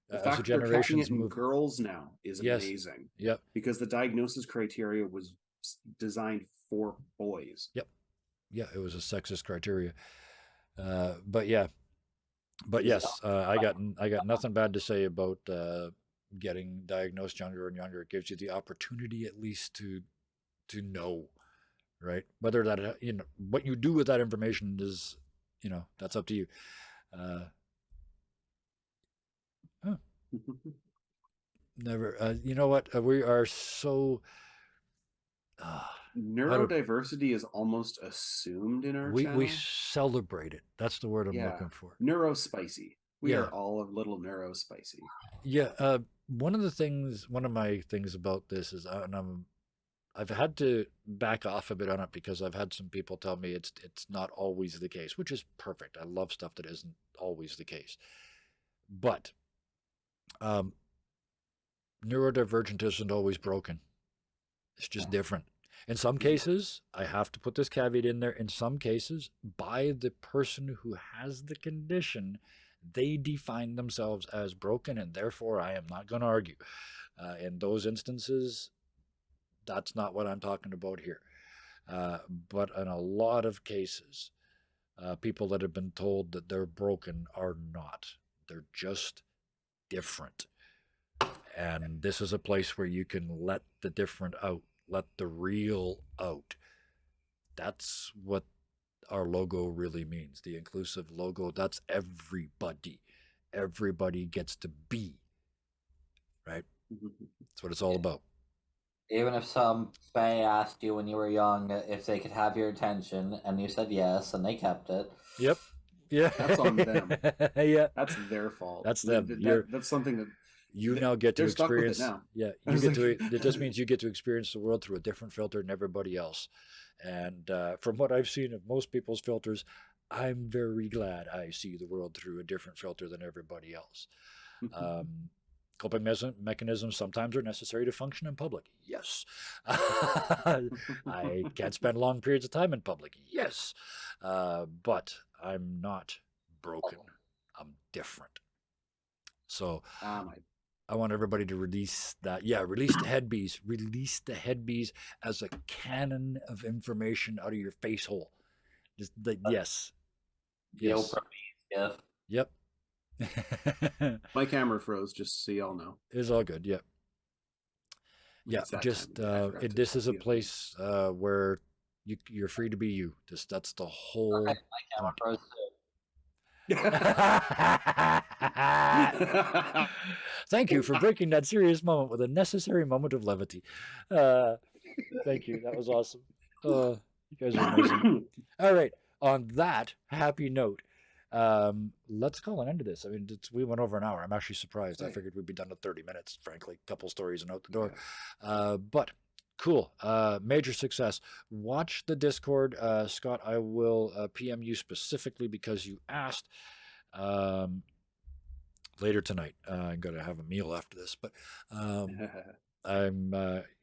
The fact that they're catching it in girls now is amazing. Yep. Because the diagnosis criteria was designed for boys. Yep. Yeah, it was a sexist criteria. But yes, I got nothing bad to say about getting diagnosed younger and younger. It gives you the opportunity at least to know, right? Whether that what you do with that information is, that's up to you. Never. You know what? We are so. Neurodiversity is almost assumed in our channel. We celebrate it. That's the word I'm looking for. Neurospicy. We are all a little neurospicy. Yeah. One of my things about this is, I've had to back off a bit on it because I've had some people tell me it's not always the case, which is perfect. I love stuff that isn't always the case. But neurodivergent isn't always broken. It's just different. In some cases, I have to put this caveat in there, in some cases, by the person who has the condition, they define themselves as broken, and therefore I am not going to argue. In those instances, that's not what I'm talking about here. But in a lot of cases, people that have been told that they're broken are not. They're just different. And this is a place where you can let the different out, let the real out. That's what our logo really means. The inclusive logo, that's everybody. Everybody gets to be, right? That's what it's all about. Even if somebody asked you when you were young if they could have your attention and you said yes and they kept it. Yep. Yeah. That's on them. Yeah. That's their fault. That's them. That's something that you now get to experience. Now. Yeah. You get to, it just means you get to experience the world through a different filter than everybody else. And from what I've seen of most people's filters, I'm very glad I see the world through a different filter than everybody else. Coping mechanisms sometimes are necessary to function in public. Yes. I can't spend long periods of time in public. Yes. But I'm not broken. I'm different. So I want everybody to release that. Yeah, release the head bees. Release the head bees as a cannon of information out of your face hole. Just like, yes. Yes. Yep. My camera froze, just so y'all know. It's all good. Yep. Yeah. Just this is a place where You're free to be you. That's the whole Okay, my camera point. froze too. Thank you for breaking that serious moment with a necessary moment of levity. Thank you. That was awesome. You guys are amazing. All right. On that happy note, let's call an end to this. I mean, we went over an hour. I'm actually surprised. I figured we'd be done in 30 minutes, frankly. Couple stories and out the door. But cool. Major success. Watch the Discord. Scott, I will PM you specifically because you asked. Later tonight. I'm going to have a meal after this, but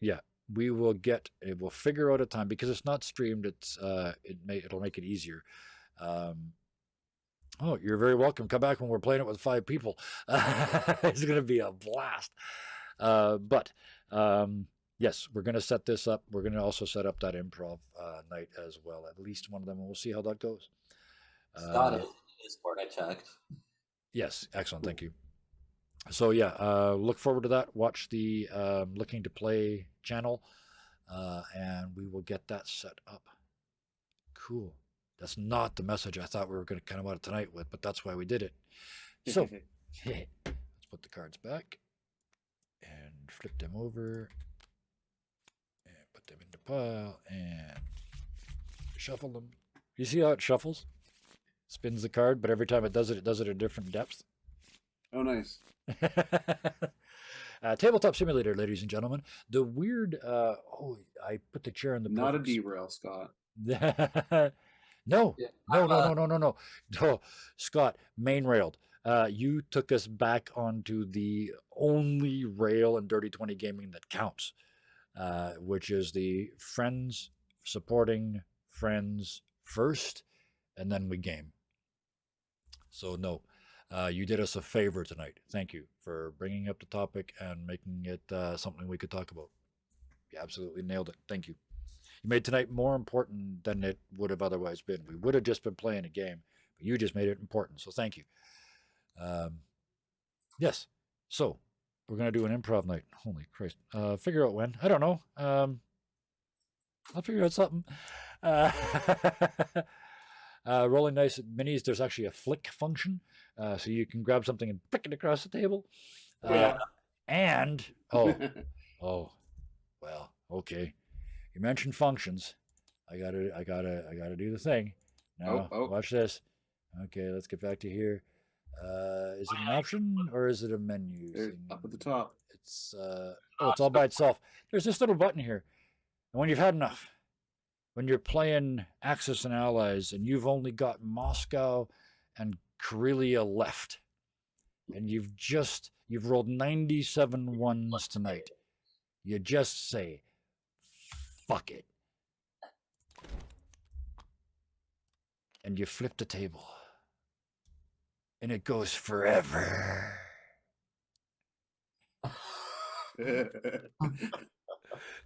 yeah, we'll figure out a time because it's not streamed. It'll make it easier. Oh, you're very welcome. Come back when we're playing it with 5 people. It's going to be a blast. But yes, we're going to set this up. We're going to also set up that improv night as well. At least one of them, and we'll see how that goes. Scott is in the Discord. I checked. Yes, excellent. Thank you. So yeah, look forward to that. Watch the Looking to Play channel, and we will get that set up. Cool. That's not the message I thought we were going to come out tonight with, but that's why we did it. So let's put the cards back and flip them over and put them in the pile and shuffle them. You see how it shuffles? Spins the card, but every time it does it at a different depth. Oh, nice. Tabletop Simulator, ladies and gentlemen. The weird. I put the chair in the. Not a derail, Scott. No, no. Scott, main railed. You took us back onto the only rail in Dirty 20 gaming that counts, which is the friends supporting friends first, and then we game. So no, you did us a favor tonight. Thank you for bringing up the topic and making it something we could talk about. You absolutely nailed it. Thank you. You made tonight more important than it would have otherwise been. We would have just been playing a game, but you just made it important. So thank you. Yes. So we're going to do an improv night. Holy Christ. Figure out when. I don't know. I'll figure out something. Rolling Dice Minis, there's actually a flick function. So you can grab something and flick it across the table. And, well, okay. You mentioned functions. I gotta do the thing. Now, watch this. Okay, let's get back to here. Is it an option or is it a menu? Up at the top. It's it's all by itself. There's this little button here. And when you've had enough, when you're playing Axis and Allies and you've only got Moscow and Karelia left, and you've rolled 97 ones tonight, you just say, fuck it. And you flip the table. And it goes forever.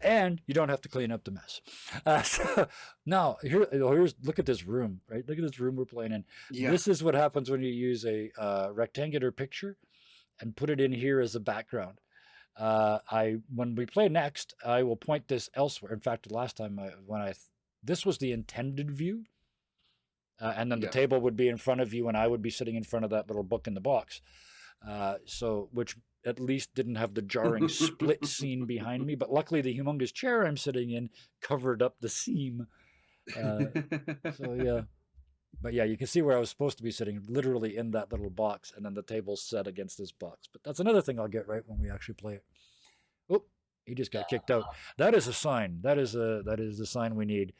And you don't have to clean up the mess. So now, here's look at this room, right? Look at this room we're playing in. Yeah. This is what happens when you use a rectangular picture and put it in here as a background. When we play next, I will point this elsewhere. In fact, the last time this was the intended view, and then the table would be in front of you, and I would be sitting in front of that little book in the box. Which at least didn't have the jarring split scene behind me, but luckily the humongous chair I'm sitting in covered up the seam. So yeah. But yeah, you can see where I was supposed to be sitting, literally in that little box, and then the table's set against this box. But that's another thing I'll get right when we actually play it. Oh, he just got kicked out. That is a sign. That is the sign we need.